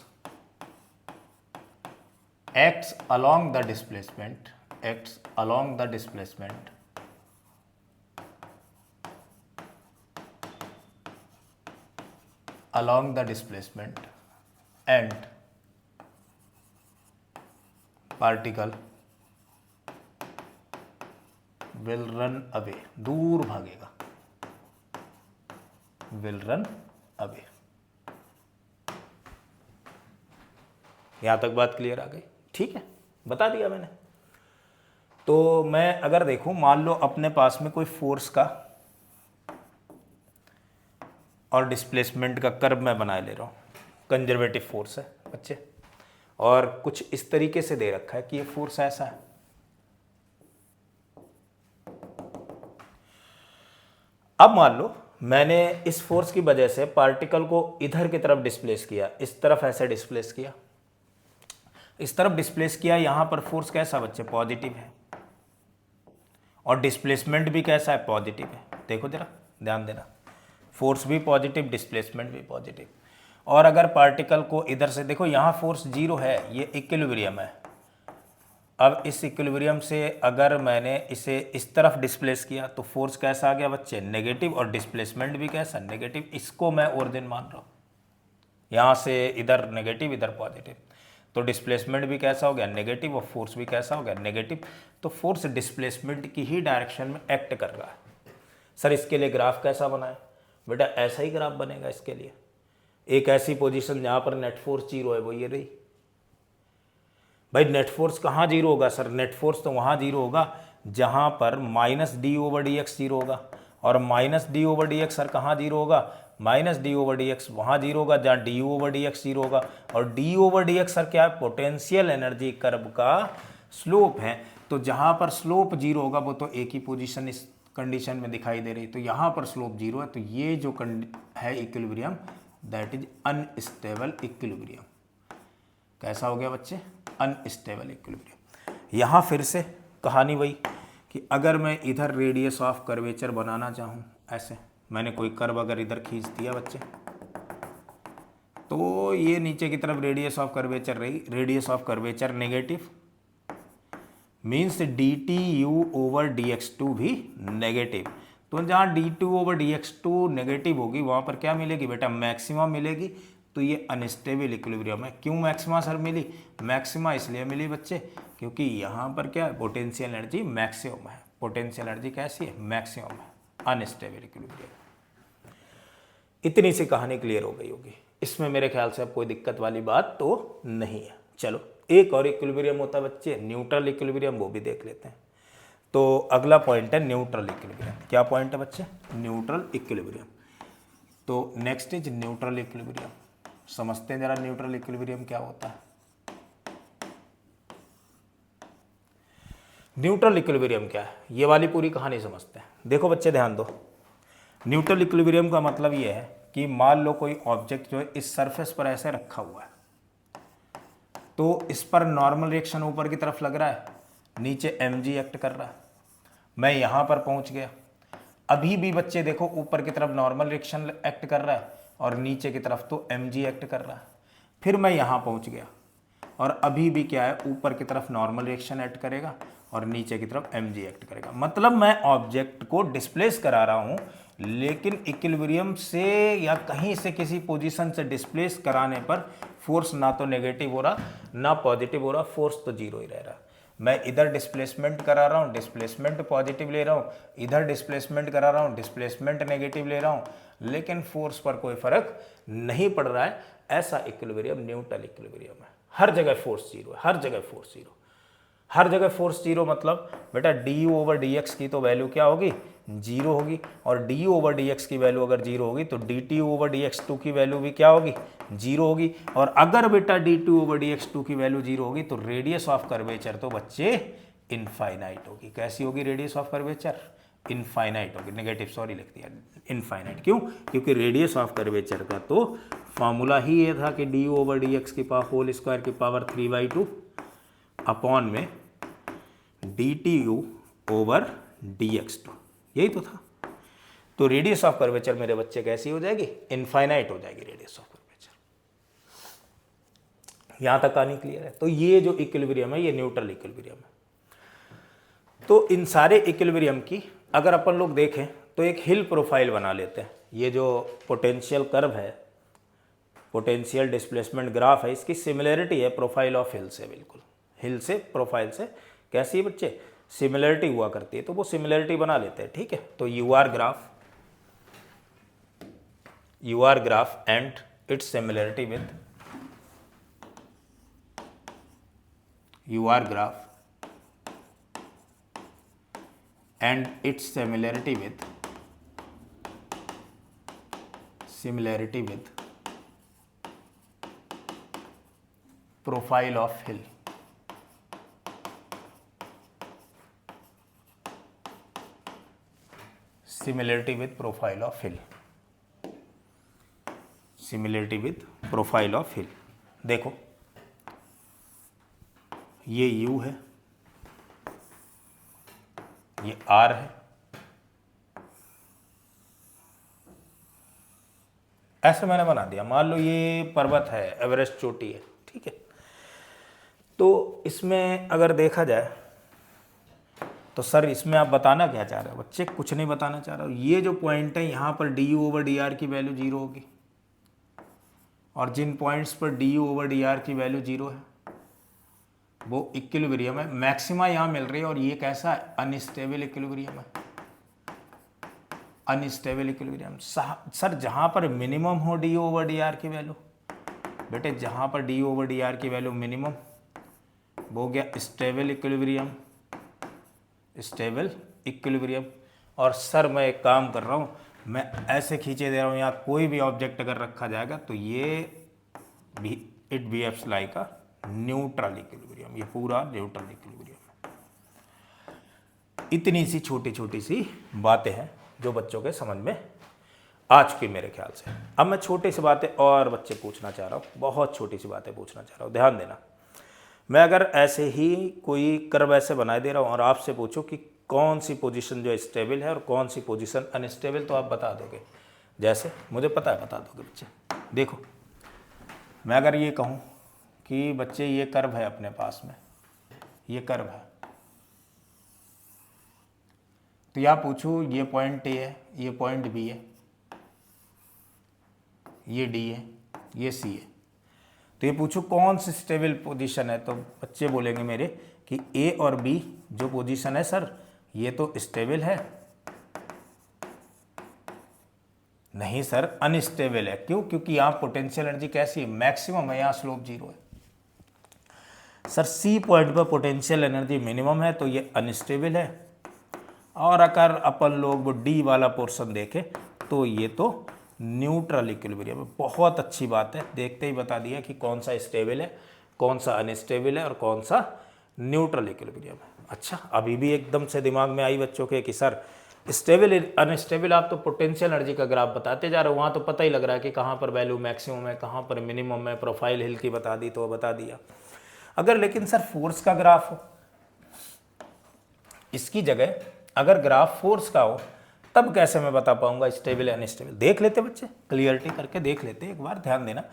Speaker 1: acts along the displacement, acts along the displacement, along the displacement and particle will run away, दूर भागेगा, will run away। यहां तक बात क्लियर आ गई? ठीक है, बता दिया मैंने। तो मैं अगर देखूं, मान लो अपने पास में कोई फोर्स का और डिस्प्लेसमेंट का कर्व मैं बना ले रहा हूं, कंजर्वेटिव फोर्स है बच्चे, और कुछ इस तरीके से दे रखा है कि ये फोर्स ऐसा है। अब मान लो मैंने इस फोर्स की वजह से पार्टिकल को इधर की तरफ डिस्प्लेस किया, इस तरफ ऐसे डिस्प्लेस किया, इस तरफ डिस्प्लेस किया, यहां पर फोर्स कैसा बच्चे? पॉजिटिव है, और डिस्प्लेसमेंट भी कैसा है? पॉजिटिव है। देखो जरा ध्यान देना, फोर्स भी पॉजिटिव, डिस्प्लेसमेंट भी पॉजिटिव। और अगर पार्टिकल को इधर से देखो, यहां फोर्स जीरो है, ये इक्विलिब्रियम है। अब इस इक्विलिब्रियम से अगर मैंने इसे इस तरफ डिस्प्लेस किया तो फोर्स कैसा आ गया बच्चे? नेगेटिव, और डिस्प्लेसमेंट भी कैसा? नेगेटिव। इसको मैं ओरिजिन मान रहा हूं, यहां से इधर नेगेटिव, इधर पॉजिटिव, तो डिस्प्लेसमेंट भी कैसा हो गया? नेगेटिव, और फोर्स भी कैसा हो गया? नेगेटिव। तो फोर्स डिस्प्लेसमेंट की ही डायरेक्शन में एक्ट कर रहा है। सर इसके लिए ग्राफ कैसा बनाए? बेटा ऐसा ही ग्राफ बनेगा इसके लिए। एक ऐसी पोजीशन जहां पर नेट फोर्स जीरो है, वो ये रही। भाई नेट फोर्स कहाँ जीरो होगा सर? नेट फोर्स तो वहाँ जीरो होगा जहाँ पर minus D over D X zero होगा, और minus D over D X sir कहाँ जीरो होगा? Minus D over D x वहाँ जीरो होगा जहाँ D over D X zero होगा। और D over D X sir क्या है? पोटेंशियल एनर्जी कर्व का स्लोप है। तो जहाँ पर स्लोप जीरो होगा वो तो एक ही पोजीशन इस कंडीशन में दिखाई दे रही, तो यहाँ पर स्लोप जीरो है, तो ये जो है equilibrium, that is unstable equilibrium. कैसा हो गया बच्चे? Unstable equilibrium. यहाँ फिर से कहानी वही कि अगर मैं इधर रेडियस ऑफ कर्वेचर बनाना चाहूँ, ऐसे मैंने कोई कर्व अगर इधर खींच दिया बच्चे, तो ये नीचे की तरफ रेडियस ऑफ कर्वेचर रही, radius of curvature negative, means D T U over D X two भी नेगेटिव। तो जहाँ D two over D X two negative होगी वहाँ पर क्या मिलेगी बेटा? मैक्सिमा मिलेगी। तो ये अनस्टेबल इक्विलिब्रियम है। क्यों मैक्सिमा सर मिली? मैक्सिमा इसलिए मिली बच्चे क्योंकि यहाँ पर क्या है? पोटेंशियल एनर्जी मैक्सिमम है। पोटेंशियल एनर्जी कैसी है? मैक्सिमम है। Unstable equilibrium. इतनी सी कहानी क्लियर हो गई होगी। इसमें मेरे ख्याल से अब कोई दिक्कत वाली बात तो नहीं है। चलो एक और इक्विलिब्रियम होता है बच्चे, न्यूट्रल इक्विलिब्रियम, वो भी देख लेते हैं। तो अगला पॉइंट है न्यूट्रल इक्विलिब्रियम। क्या पॉइंट है बच्चे? Neutral equilibrium. तो नेक्स्ट इज न्यूट्रल इक्विलिब्रियम। समझते हैं जरा न्यूट्रल इक्विलिब्रियम क्या होता है। न्यूट्रल इक्विलिब्रियम क्या है, ये वाली पूरी कहानी समझते हैं। देखो बच्चे ध्यान दो, न्यूट्रल इक्विलिब्रियम का मतलब ये है कि मान लो कोई ऑब्जेक्ट जो है इस सरफेस पर ऐसे रखा हुआ है, तो इस पर नॉर्मल रिएक्शन ऊपर की तरफ लग रहा है, नीचे mg एक्ट कर रहा है। मैं यहाँ पर पहुँच गया, अभी भी बच्चे देखो ऊपर की तरफ नॉर्मल रिएक्शन एक्ट कर रहा है और नीचे की तरफ तो mg एक्ट कर रहा है। फिर मैं यहाँ पहुँच गया और अभी भी क्या है? ऊपर की तरफ नॉर्मल रिएक्शन एक्ट करेगा और नीचे की तरफ mg एक्ट करेगा। मतलब मैं ऑब्जेक्ट को डिस्प्लेस करा रहा हूँ, लेकिन इक्विलिब्रियम से या कहीं से किसी पोजीशन से डिस्प्लेस कराने पर फोर्स ना तो नेगेटिव हो रहा ना पॉजिटिव हो रहा, फोर्स तो जीरो ही रह रहा। मैं इधर डिस्प्लेसमेंट करा रहा हूँ, डिस्प्लेसमेंट पॉजिटिव ले रहा हूँ, इधर डिस्प्लेसमेंट करा रहा हूँ, डिस्प्लेसमेंट नेगेटिव ले रहा हूँ, लेकिन फोर्स पर कोई फर्क नहीं पड़ रहा है। ऐसा इक्विलिब्रियम न्यूट्रल इक्विलिब्रियम है। हर जगह फोर्स जीरो है, हर जगह फोर्स जीरो, हर जगह फोर्स जीरो। मतलब बेटा D U over D X की तो वैल्यू क्या होगी? जीरो होगी। और D U over D X की वैल्यू अगर जीरो होगी तो D T over D X two की वैल्यू भी क्या होगी? जीरो होगी। और अगर बेटा D two over D X two की वैल्यू जीरो होगी तो रेडियस ऑफ कर्वेचर तो बच्चे इनफाइनाइट होगी। कैसी होगी रेडियस ऑफ कर्वेचर? इनफाइनाइट होगी, नेगेटिव सॉरी लिख दिया, इनफाइनाइट। क्यों? क्योंकि रेडियस ऑफ कर्वेचर का तो फॉर्मूला ही ये था कि D U over D X की पावर होल स्क्वायर की पावर 3/2 अपॉन में D T U over D X two, यही तो था। तो रेडियस ऑफ कर्वेचर मेरे बच्चे कैसी हो जाएगी? इनफाइनाइट हो जाएगी रेडियस ऑफ कर्वेचर। यहां तक कहानी क्लियर है। तो ये जो इक्विलिब्रियम है ये न्यूट्रल इक्विलिब्रियम है। तो इन सारे इक्विलिब्रियम की अगर अपन लोग देखें तो एक हिल प्रोफाइल बना लेते हैं। ये जो पोटेंशियल कर्व है, पोटेंशियल डिस्प्लेसमेंट ग्राफ है, इसकी सिमिलरिटी है प्रोफाइल ऑफ हिल से, बिल्कुल हिल से प्रोफाइल से कैसी है बच्चे? सिमिलरिटी हुआ करती है। तो वो सिमिलरिटी बना लेते हैं, ठीक है। तो U R graph and it's similarity with UR graph and its similarity with profile of hill. Similarity with profile of hill. Similarity with profile of hill. देखो ये U है, ये R है, ऐसे मैंने बना दिया। मान लो ये पर्वत है, एवरेस्ट चोटी है, ठीक है। तो इसमें अगर देखा जाए तो सर इसमें आप बताना क्या चाह रहे हो? बच्चे कुछ नहीं बताना चाह रहा हूँ। ये जो पॉइंट है यहाँ पर D U over D R की वैल्यू 0 होगी, और जिन पॉइंट्स पर D U over D R की वैल्यू 0 है वो इक्विलिब्रियम है। मैक्सिमा यहाँ मिल रही है, और ये कैसा है? अनस्टेबल इक्विलिब्रियम है, अनस्टेबल इक्विलिब्रियम। सर जहाँ पर मिनिमम हो डी ओवर डी आर की वैल्यू, बेटे जहाँ पर डी ओवर डी आर की वैल्यू मिनिमम, वो हो गया स्टेबल इक्विलिब्रियम, स्टेबल इक्विलिब्रियम। और सर मैं एक काम कर रहा हूँ, मैं ऐसे खींचे दे रहा हूँ, यहाँ कोई भी ऑब्जेक्ट अगर रखा जाएगा तो ये भी it behaves like a neutral equilibrium, ये पूरा न्यूट्रल इक्विलिब्रियम है। इतनी सी छोटी छोटी सी बातें हैं जो बच्चों के समझ में आ चुकी मेरे ख्याल से। अब मैं छोटी सी बातें और बच्चे पूछना चाह रहा हूँ, बहुत छोटी सी बातें पूछना चाह रहा हूँ, ध्यान देना। मैं अगर ऐसे ही कोई कर्व ऐसे बना दे रहा हूँ और आपसे पूछूं कि कौन सी पोजीशन जो स्टेबल है और कौन सी पोजीशन अनस्टेबल, तो आप बता दोगे। जैसे मुझे पता है, बता दोगे बच्चे। देखो मैं अगर ये कहूँ कि बच्चे ये कर्व है अपने पास में, ये कर्व है, तो या पूछूं ये पॉइंट ए है, ये पॉइंट बी है, ये डी है, ये सी है, तो ये पूछो कौन सी स्टेबल पोजीशन है, तो बच्चे बोलेंगे मेरे कि ए और बी जो पोजीशन है सर ये तो स्टेबल है। नहीं सर अनस्टेबल है। क्यों? क्योंकि यहाँ पोटेंशियल एनर्जी कैसी है? मैक्सिमम है, यहाँ स्लोप 0 है। सर सी पॉइंट पर पोटेंशियल एनर्जी मिनिमम है, तो ये अनस्टेबल है। और अगर अपन लोग वो डी वाला पोर्शन देखें तो ये तो न्यूट्रल इक्विलिब्रियम है। बहुत अच्छी बात है, देखते ही बता दिया कि कौन सा स्टेबल है, कौन सा अनस्टेबल है और कौन सा न्यूट्रल इक्विलिब्रियम है। अच्छा, अभी भी एकदम से दिमाग में आई बच्चों के कि सर स्टेबल अनस्टेबल, आप तो पोटेंशियल एनर्जी का ग्राफ बताते जा रहे हो, वहाँ तो पता ही लग रहा है कि कहाँ पर वैल्यू मैक्सिमम है, कहाँ पर मिनिमम है, प्रोफाइल हिल की बता दी तो बता दिया। अगर लेकिन सर फोर्स का ग्राफ हो, इसकी जगह अगर ग्राफ फोर्स का हो, तब कैसे मैं बता पाऊंगा स्टेबल अनस्टेबल? देख लेते बच्चे, क्लियरिटी करके देख लेते एक बार, ध्यान देना।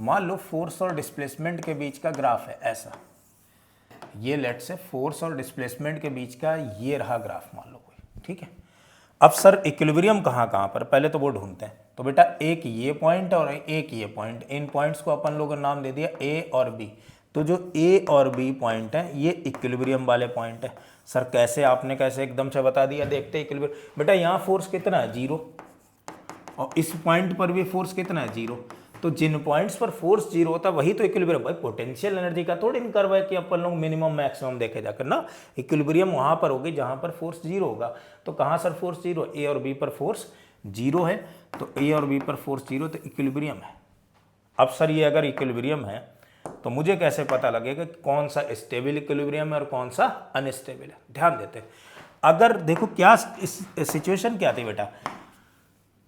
Speaker 1: मान लो फोर्स और डिस्प्लेसमेंट के बीच का ग्राफ है ऐसा, ये लेट से फोर्स और डिस्प्लेसमेंट के बीच का ये रहा ग्राफ मान लो कोई, ठीक है। अब सर इक्विलिब्रियम कहाँ कहाँ पर, पहले तो वो ढूंढते हैं। तो बेटा एक ये पॉइंट और एक ये पॉइंट, इन पॉइंट्स को अपन लोगों ने नाम दे दिया ए और बी। तो जो ए और बी पॉइंट है ये इक्विलिब्रियम वाले पॉइंट है। सर कैसे, आपने कैसे एकदम से बता दिया? देखते इक्विलिब्रियम। बेटा यहाँ फोर्स कितना है? 0, और इस पॉइंट पर भी फोर्स कितना है? 0। तो जिन पॉइंट्स पर फोर्स 0 होता है वही तो इक्विलिब्रियम। भाई पोटेंशियल एनर्जी का थोड़ी कर्व है कि अपन लोग मिनिमम मैक्सिमम देखे जाकर ना। इक्विलिब्रियम वहाँ पर होगी जहाँ पर फोर्स 0 होगा। तो कहाँ सर फोर्स 0? ए और बी पर फोर्स 0 है, तो ए और बी पर फोर्स 0, तो इक्विलिब्रियम है। अब सर ये अगर इक्विलिब्रियम है तो मुझे कैसे पता लगेगा कि कौन सा स्टेबल इक्विलिब्रियम है और कौन सा अनस्टेबल है? ध्यान देते हैं। अगर देखो क्या सिचुएशन क्या थी बेटा,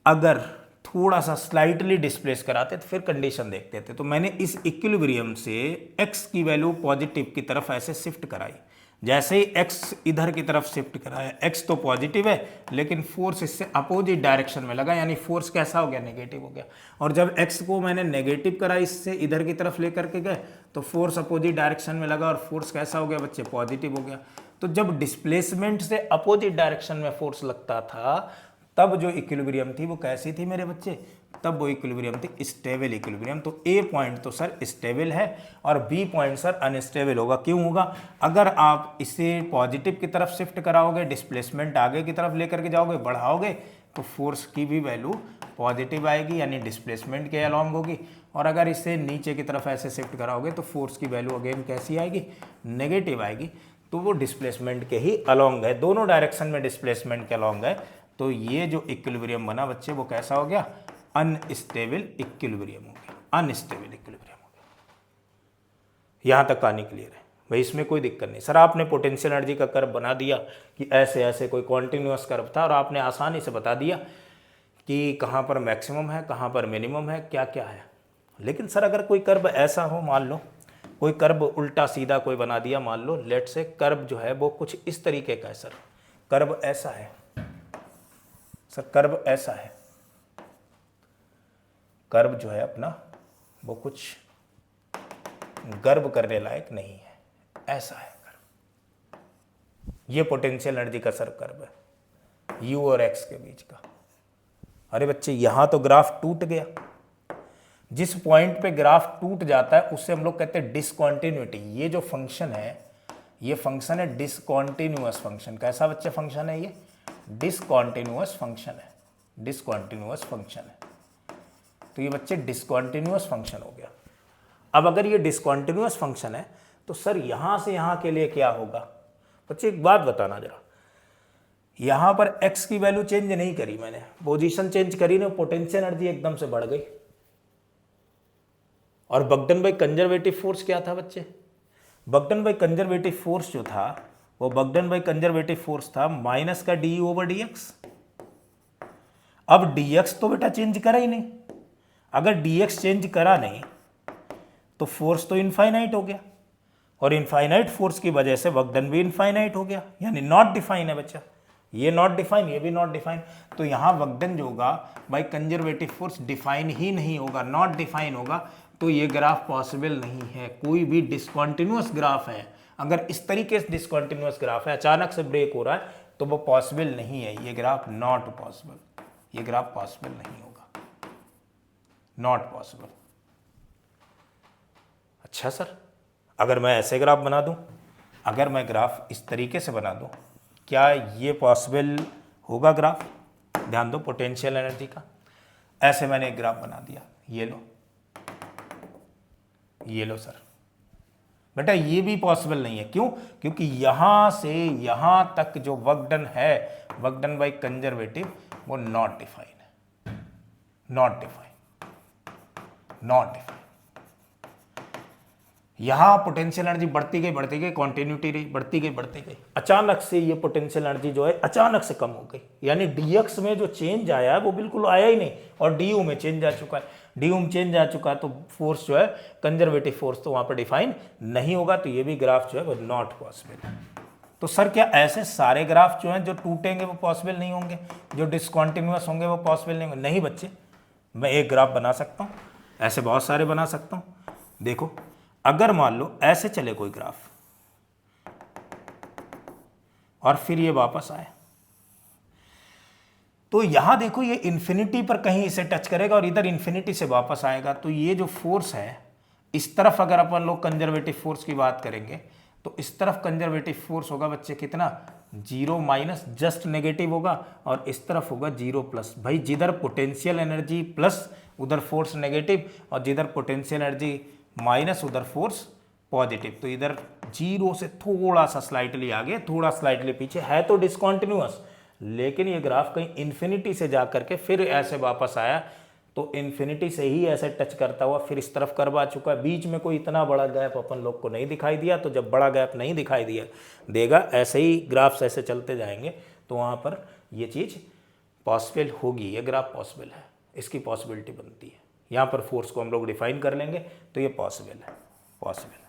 Speaker 1: अगर थोड़ा सा स्लाइटली डिस्प्लेस कराते तो फिर कंडीशन देखते थे। तो मैंने इस इक्विलिब्रियम से x की वैल्यू पॉजिटिव की तरफ ऐसे शिफ्ट कराई। जैसे ही x इधर की तरफ शिफ्ट कराया, x तो पॉजिटिव है लेकिन फोर्स इससे अपोजिट डायरेक्शन में लगा, यानी फोर्स कैसा हो गया, नेगेटिव हो गया। और जब x को मैंने नेगेटिव करा इससे इधर की तरफ लेकर के गए तो फोर्स अपोजिट डायरेक्शन में लगा और फोर्स कैसा हो गया बच्चे, पॉजिटिव हो गया। तो जब डिस्प्लेसमेंट से अपोजिट डायरेक्शन में फोर्स लगता था तब जो इक्विलिब्रियम थी वो कैसी थी मेरे बच्चे, तब वो इक्विलिब्रियम थी स्टेबल इक्विलिब्रियम। तो ए पॉइंट तो सर स्टेबल है और बी पॉइंट सर अनस्टेबल होगा। क्यों होगा, अगर आप इसे पॉजिटिव की तरफ शिफ्ट कराओगे, डिस्प्लेसमेंट आगे की तरफ लेकर के जाओगे, बढ़ाओगे, तो फोर्स की भी वैल्यू पॉजिटिव आएगी यानी डिस्प्लेसमेंट के अलॉन्ग होगी। और अगर इसे नीचे की तरफ ऐसे शिफ्ट कराओगे तो फोर्स की वैल्यू अगेन कैसी आएगी, नेगेटिव आएगी। तो वो डिस्प्लेसमेंट के ही अलॉन्ग है, दोनों डायरेक्शन में डिस्प्लेसमेंट के अलॉन्ग है। तो ये जो इक्विलिब्रियम बना बच्चे वो कैसा हो गया, अनस्टेबल इक्विलिब्रियम हो गया, अनस्टेबल इक्विलिब्रियम हो गया। यहां तक कहानी क्लियर है भाई, इसमें कोई दिक्कत नहीं। सर आपने पोटेंशियल एनर्जी का कर्व बना दिया कि ऐसे ऐसे कोई कॉन्टिन्यूअस कर्व था और आपने आसानी से बता दिया कि कहाँ पर मैक्सिमम है, कहाँ पर मिनिमम है, क्या क्या है। लेकिन सर अगर कोई कर्व ऐसा हो, मान लो कोई कर्व उल्टा सीधा कोई बना दिया, मान लो लेट से कर्व जो है वो कुछ इस तरीके का है। सर कर्व ऐसा है, सर कर्व ऐसा है, कर्व जो है अपना वो कुछ गर्व करने लायक नहीं है, ऐसा है कर्व। ये पोटेंशियल एनर्जी का सर कर्व है u और x के बीच का। अरे बच्चे यहां तो ग्राफ टूट गया, जिस पॉइंट पे ग्राफ टूट जाता है उससे हम लोग कहते हैं डिसकंटिन्यूटी। ये जो फंक्शन है ये फंक्शन है डिसकंटिन्यूअस फंक्शन। कैसा बच्चे फंक्शन है ये, डिसकंटिन्यूअस फंक्शन है, डिसकंटिन्यूअस फंक्शन है। तो ये बच्चे डिसकंटिन्यूअस फंक्शन हो गया। अब अगर ये डिसकंटिन्यूअस फंक्शन है तो सर यहां से यहां के लिए क्या होगा बच्चे, एक बात बताना जरा, यहां पर x की वैल्यू चेंज नहीं करी मैंने, पोजीशन चेंज करी ना, पोटेंशियल एनर्जी एकदम से बढ़ गई। और बगडन बाई कंजर्वेटिव फोर्स क्या था बच्चे, बगडन बाई कंजर्वेटिव फोर्स जो था वो बगडन बाई कंजर्वेटिव फोर्स था माइनस का डी ओवर डी एक्स। अब dx तो बेटा चेंज करा ही नहीं, अगर dx चेंज करा नहीं तो फोर्स तो इनफाइनाइट हो गया और इनफाइनाइट फोर्स की वजह से बगडन भी इनफाइनाइट हो गया, यानी नॉट डिफाइन है बच्चा, ये नॉट डिफाइन, ये भी नॉट डिफाइन। तो यहां बगडन जो होगा बाई कंजर्वेटिव फोर्स डिफाइन ही नहीं होगा, नॉट डिफाइन होगा। तो ये ग्राफ पॉसिबल नहीं है, कोई भी डिसकंटिन्यूअस ग्राफ है, अगर इस तरीके से डिसकंटिन्यूअस ग्राफ है, अचानक से ब्रेक हो रहा है, तो वो पॉसिबल नहीं है, ये ग्राफ नॉट पॉसिबल, ये ग्राफ पॉसिबल नहीं होगा, नॉट पॉसिबल। अच्छा सर अगर मैं ऐसे ग्राफ बना दूं, अगर मैं ग्राफ इस तरीके से बना दूं, क्या ये पॉसिबल होगा ग्राफ? ध्यान दो पोटेंशियल एनर्जी का, ऐसे मैंने एक ग्राफ बना दिया, ये लो, ये लो सर, बेटा ये भी पॉसिबल नहीं है। क्यों? क्योंकि यहां से यहां तक जो वर्क डन है, वर्क डन बाय कंजर्वेटिव, वो नॉट डिफाइन है, नॉट डिफाइन, नॉट डिफाइन। यहां पोटेंशियल एनर्जी बढ़ती गई, कॉन्टिन्यूटी रही, बढ़ती गई, अचानक से ये पोटेंशियल एनर्जी जो है अचानक से कम हो गई, यानी dx में जो चेंज आया है वो बिल्कुल आया ही नहीं, और du में चेंज आ चुका है, du में चेंज आ चुका है, तो फोर्स जो है कंजर्वेटिव फोर्स तो वहां पर डिफाइन नहीं होगा, तो ये भी ग्राफ जो है वो नॉट पॉसिबल है। तो सर क्या ऐसे सारे ग्राफ जो हैं जो टूटेंगे वो पॉसिबल नहीं होंगे, जो डिसकंटिन्यूअस होंगे वो पॉसिबल नहीं होंगे? नहीं बच्चे, मैं एक ग्राफ बना सकता हूँ, ऐसे बहुत सारे बना सकता हूँ। देखो अगर मान लो ऐसे चले कोई ग्राफ और फिर ये वापस आए, तो यहां देखो ये इन्फिनिटी पर कहीं इसे टच करेगा और इधर इन्फिनिटी से वापस आएगा, तो ये जो फोर्स है इस तरफ अगर अपन लोग कंजर्वेटिव फोर्स की बात करेंगे तो इस तरफ कंजर्वेटिव फोर्स होगा बच्चे कितना, 0 माइनस, जस्ट नेगेटिव होगा, और इस तरफ होगा 0 प्लस। भाई जिधर पोटेंशियल एनर्जी प्लस उधर फोर्स नेगेटिव, और जिधर पोटेंशियल एनर्जी माइनस उधर फोर्स पॉजिटिव। तो इधर 0 से थोड़ा सा स्लाइटली आगे, थोड़ा स्लाइटली पीछे है, तो डिसकंटिन्यूअस, लेकिन ये ग्राफ कहीं इन्फिनिटी से जा करके फिर ऐसे वापस आया, तो इन्फिनिटी से ही ऐसे टच करता हुआ फिर इस तरफ कर्व आ चुका है। बीच में कोई इतना बड़ा गैप अपन लोग को नहीं दिखाई दिया, तो जब बड़ा गैप नहीं दिखाई दिया देगा, ऐसे ही ग्राफ्स ऐसे चलते जाएंगे, तो वहाँ पर ये चीज़ पॉसिबल होगी, ये ग्राफ पॉसिबल है, इसकी पॉसिबिलिटी बनती है। यहाँ पर फोर्स को हम लोग डिफाइन कर लेंगे तो ये पॉसिबल है, पॉसिबल है।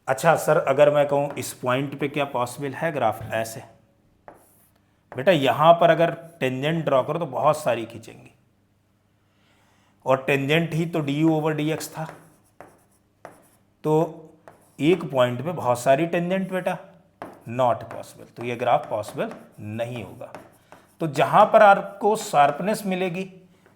Speaker 1: अच्छा सर, अगर मैं कहूँ इस पॉइंट पे क्या पॉसिबल है ग्राफ ऐसे, बेटा यहाँ पर अगर टेंजेंट ड्रॉ करो तो बहुत सारी खींचेंगी, और टेंजेंट ही तो du/dx था, तो एक पॉइंट पे बहुत सारी टेंजेंट बेटा, नॉट पॉसिबल। तो ये ग्राफ पॉसिबल नहीं होगा। तो जहाँ पर आपको शार्पनेस मिलेगी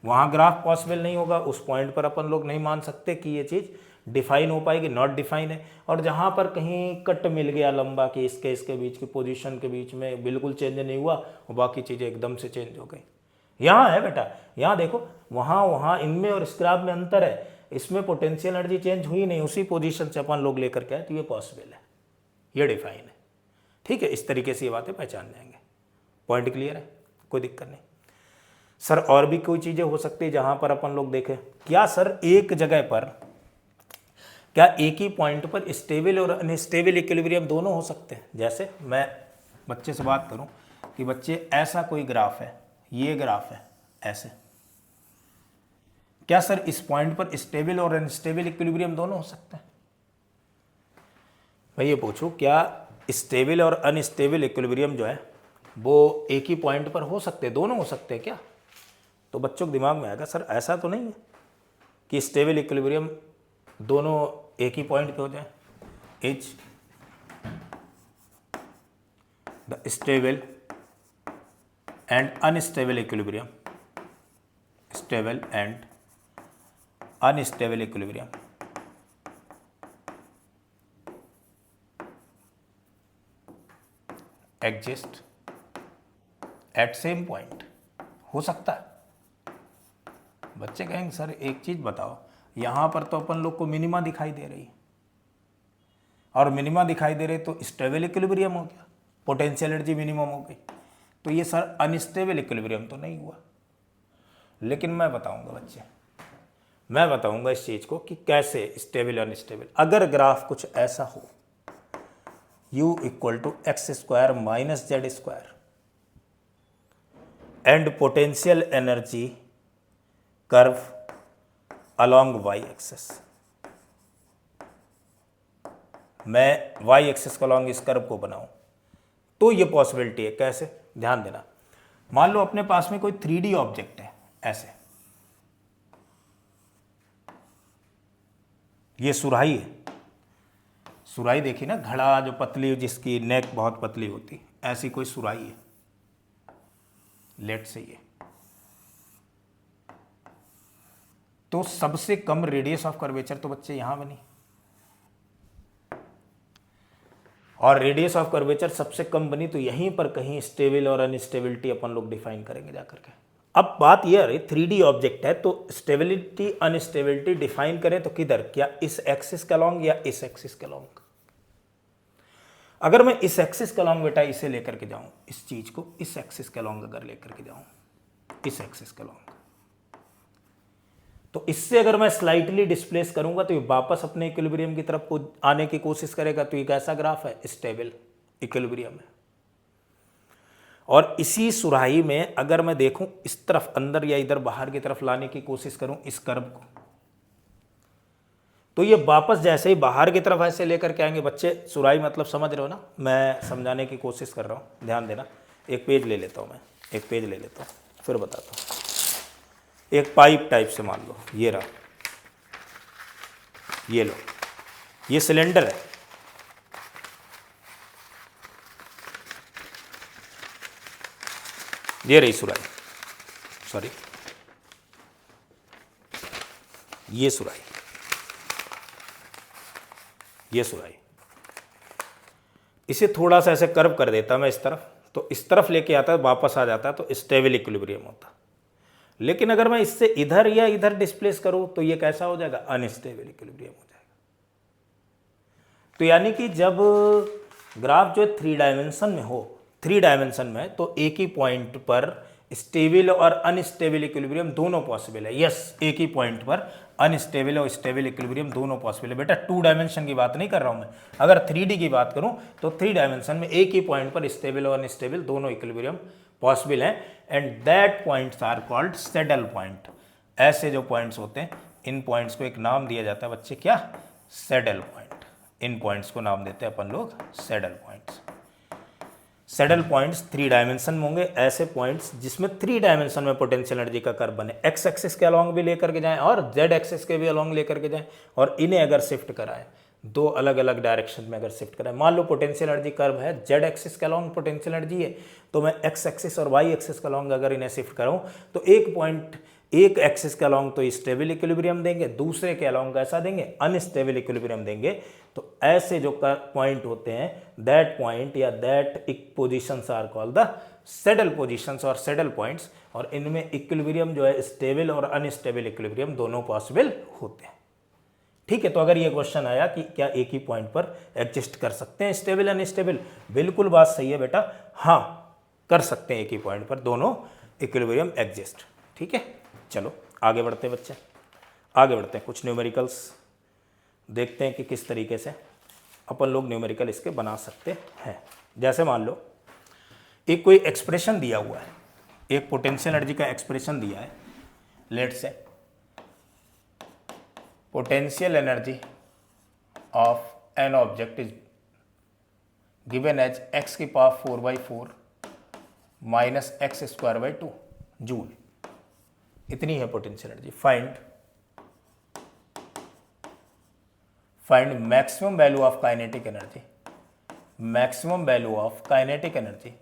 Speaker 1: वहाँ ग्राफ पॉसिबल नहीं होगा, उस पॉइंट पर अपन लोग नहीं मान सकते कि ये चीज़ डिफाइन हो पाएगी, नॉट डिफाइन है। और जहाँ पर कहीं कट मिल गया लंबा कि इसके बीच की पोजीशन के बीच में बिल्कुल चेंज नहीं हुआ और बाकी चीज़ें एकदम से चेंज हो गई, यहाँ है बेटा, यहाँ देखो, वहाँ इनमें और इस ग्राफ में अंतर है, इसमें पोटेंशियल एनर्जी चेंज हुई नहीं, उसी पोजीशन से अपन लोग लेकर के आए, तो ये पॉसिबल है, ये डिफाइन है। ठीक है, इस तरीके से ये बातें पहचान जाएंगे। पॉइंट क्लियर है, कोई दिक्कत नहीं। सर और भी कोई चीज़ें हो सकती है जहाँ पर अपन लोग देखें क्या? सर एक जगह पर क्या एक ही पॉइंट पर स्टेबल और अनस्टेबल इक्विलिब्रियम दोनों हो सकते हैं? जैसे मैं बच्चे से बात करूं कि बच्चे ऐसा कोई ग्राफ है, ये ग्राफ है ऐसे, क्या सर इस पॉइंट पर स्टेबल और अनस्टेबल इक्विलिब्रियम दोनों हो सकते हैं? मैं ये पूछूं क्या स्टेबल और अनस्टेबल इक्विलिब्रियम जो है वो एक ही पॉइंट पर हो सकते हैं, दोनों हो सकते हैं क्या? तो बच्चों के दिमाग में आएगा सर ऐसा तो नहीं है कि स्टेबल इक्विलिब्रियम दोनों एक ही पॉइंट पे हो जाए। Is the stable and unstable equilibrium, stable and unstable equilibrium exist at same point, हो सकता है? बच्चे कहेंगे सर एक चीज बताओ, यहां पर तो अपन लोग को मिनिमा दिखाई दे रही है, और मिनिमा दिखाई दे रही तो स्टेबल इक्विलिब्रियम हो गया, पोटेंशियल एनर्जी मिनिमम हो गई, तो ये सर अनस्टेबल इक्विलिब्रियम तो नहीं हुआ। लेकिन मैं बताऊंगा बच्चे, मैं बताऊंगा इस चीज को कि कैसे स्टेबल अनस्टेबल। अगर ग्राफ कुछ ऐसा हो, u = x² - z² and potential energy curve along y axis, मैं y एक्सिस अलोंग इस कर्व को बनाऊं, तो ये पॉसिबिलिटी है। कैसे? ध्यान देना, मान लो अपने पास में कोई 3D ऑब्जेक्ट है ऐसे, ये सुराही है, सुराही देखी ना, घड़ा जो पतली जिसकी नेक बहुत पतली होती, ऐसी कोई सुराही है, लेट से ये, तो सबसे कम रेडियस ऑफ कर्वेचर तो बच्चे यहां बनी, और रेडियस ऑफ कर्वेचर सबसे कम बनी तो यहीं पर कहीं स्टेबल और अनस्टेबिलिटी अपन लोग डिफाइन करेंगे जाकर के। अब बात यह है 3D ऑब्जेक्ट है तो स्टेबिलिटी अनस्टेबिलिटी डिफाइन करें तो किधर, क्या इस एक्सिस के अलोंग या इस एक्सिस के अलोंग? अगर मैं इस एक्सिस के अलोंग बेटा इसे लेकर के जाऊं, इस चीज को इस एक्सिस के अलोंग अगर लेकर के जाऊं, इस एक्सिस के अलोंग, तो इससे अगर मैं स्लाइटली डिस्प्लेस करूंगा तो ये वापस अपने इक्विलिब्रियम की तरफ को आने की कोशिश करेगा, तो ये कैसा ग्राफ है? स्टेबल इक्विलिब्रियम है। और इसी सुराही में अगर मैं देखूं इस तरफ अंदर या इधर बाहर की तरफ लाने की कोशिश करूं इस कर्व को, तो ये वापस जैसे ही बाहर की तरफ ऐसे लेकर के आएंगे। बच्चे सुराही मतलब समझ रहे हो ना, मैं समझाने की कोशिश कर रहा हूं, ध्यान देना। एक पेज ले लेता हूं मैं, एक पेज ले लेता हूं फिर बताता हूं। एक पाइप टाइप से मान लो, ये रहा, ये लो, ये सिलेंडर है, ये रही सुराही, सॉरी ये सुराही, ये सुराही, इसे थोड़ा सा ऐसे कर्व कर देता मैं इस तरफ, तो इस तरफ लेके आता है, वापस आ जाता है, तो स्टेबल इक्विलिब्रियम होता। लेकिन अगर मैं इससे इधर या इधर डिस्प्लेस करूं तो ये कैसा हो जाएगा? अनस्टेबल इक्विलिब्रियम हो जाएगा। तो यानी कि जब ग्राफ जो 3 डायमेंशन में हो, 3 डायमेंशन में, तो एक ही पॉइंट पर स्टेबल और अनस्टेबल इक्विलिब्रियम दोनों पॉसिबल है। यस, एक ही पॉइंट पर अनस्टेबल और स्टेबल इक्विलिब्रियम दोनों पॉसिबल है। बेटा 2 डायमेंशन की बात नहीं कर रहा हूं मैं, अगर 3D की बात करूं तो 3 डायमेंशन में एक ही पॉइंट पर स्टेबल और अनस्टेबल दोनों इक्विलिब्रियम पॉसिबल है, and that points are called saddle point. ऐसे जो पॉइंट्स होते हैं, इन पॉइंट्स को एक नाम दिया जाता है बच्चे, क्या? Saddle point. इन पॉइंट्स को नाम देते हैं अपन लोग saddle points. Saddle points 3 dimension में होंगे, ऐसे पॉइंट्स जिसमें 3 डायमेंशन में पोटेंशियल एनर्जी का कर्व बने, एक्स एक्सिस के अलॉन्ग भी लेकर के जाएं और जेड एक्सिस के भी अलॉन्ग लेकर के जाएं, और इन्हें अगर शिफ्ट कराएं, 2 अलग अलग डायरेक्शन में अगर शिफ्ट कराएं, मान लो पोटेंशियल एनर्जी कर्व है, जेड एक्सिस के अलॉन्ग पोटेंशियल एनर्जी है, तो मैं एक्स एक्सिस और वाई एक्सिस के अलॉन्ग अगर इन्हें शिफ्ट कराऊं, तो एक पॉइंट एक एक्सिस के अलॉन्ग तो स्टेबल इक्विलिब्रियम देंगे, दूसरे के अलॉन्ग कैसा देंगे? अनस्टेबल इक्विलिब्रियम देंगे। तो ऐसे जो पॉइंट होते हैं, दैट पॉइंट या that positions are called the saddle positions और सैडल पॉइंट्स, और इनमें इक्विलिब्रियम जो है स्टेबल और अनस्टेबल इक्विलिब्रियम दोनों पॉसिबल होते हैं। ठीक है, तो अगर ये क्वेश्चन आया कि क्या एक ही पॉइंट पर एडजस्ट कर सकते हैं स्टेबल अनस्टेबल, बिल्कुल बात सही है बेटा, हाँ कर सकते हैं एक ही पॉइंट पर दोनों इक्विलिब्रियम एग्जिस्ट। ठीक है, चलो आगे बढ़ते हैं बच्चे, आगे बढ़ते हैं, कुछ न्यूमेरिकल्स देखते हैं कि किस तरीके से अपन लोग न्यूमेरिकल इसके बना सकते हैं। जैसे मान लो एक कोई एक्सप्रेशन दिया हुआ है, एक पोटेंशियल एनर्जी का एक्सप्रेशन दिया है, let say potential energy of an object is given as x की power 4/4 minus X square by 2 joule, इतनी है potential energy. Find maximum value of kinetic energy, maximum value of kinetic energy,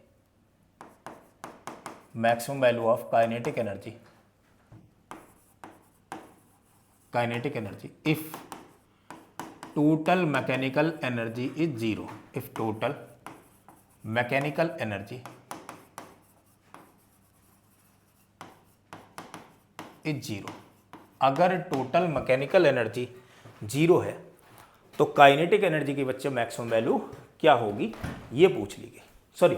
Speaker 1: maximum value of kinetic energy, kinetic energy if total mechanical energy is 0, if total mechanical energy is 0। अगर टोटल मैकेनिकल एनर्जी 0 है तो काइनेटिक एनर्जी की बच्चे मैक्सिमम वैल्यू क्या होगी, ये पूछ ली गई। सॉरी,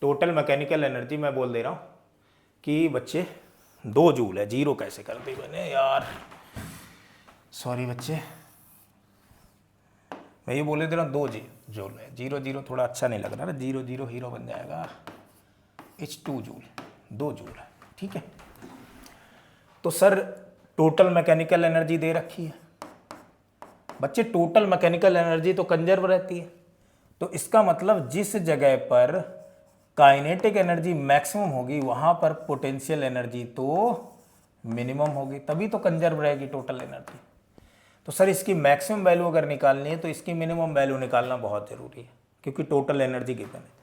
Speaker 1: टोटल मैकेनिकल एनर्जी मैं बोल दे रहा हूँ कि बच्चे 2 जूल है, 0 कैसे कर दी मैंने यार, सॉरी बच्चे, मैं ये बोले दे रहा हूँ 2 जूल है, 0 थोड़ा अच्छा नहीं लग रहा ना, 0 हीरो बन जाएगा, H2 जूल, 2 जूल है। ठीक है, तो सर टोटल मैकेनिकल एनर्जी दे रखी है बच्चे, टोटल मैकेनिकल एनर्जी तो कंजर्व रहती है, तो इसका मतलब जिस जगह पर काइनेटिक एनर्जी मैक्सिमम होगी वहां पर पोटेंशियल एनर्जी तो मिनिमम होगी, तभी तो कंजर्व रहेगी टोटल एनर्जी। तो सर इसकी मैक्सिमम वैल्यू अगर निकालनी है तो इसकी मिनिमम वैल्यू निकालना बहुत जरूरी है, क्योंकि टोटल एनर्जी गिवन है।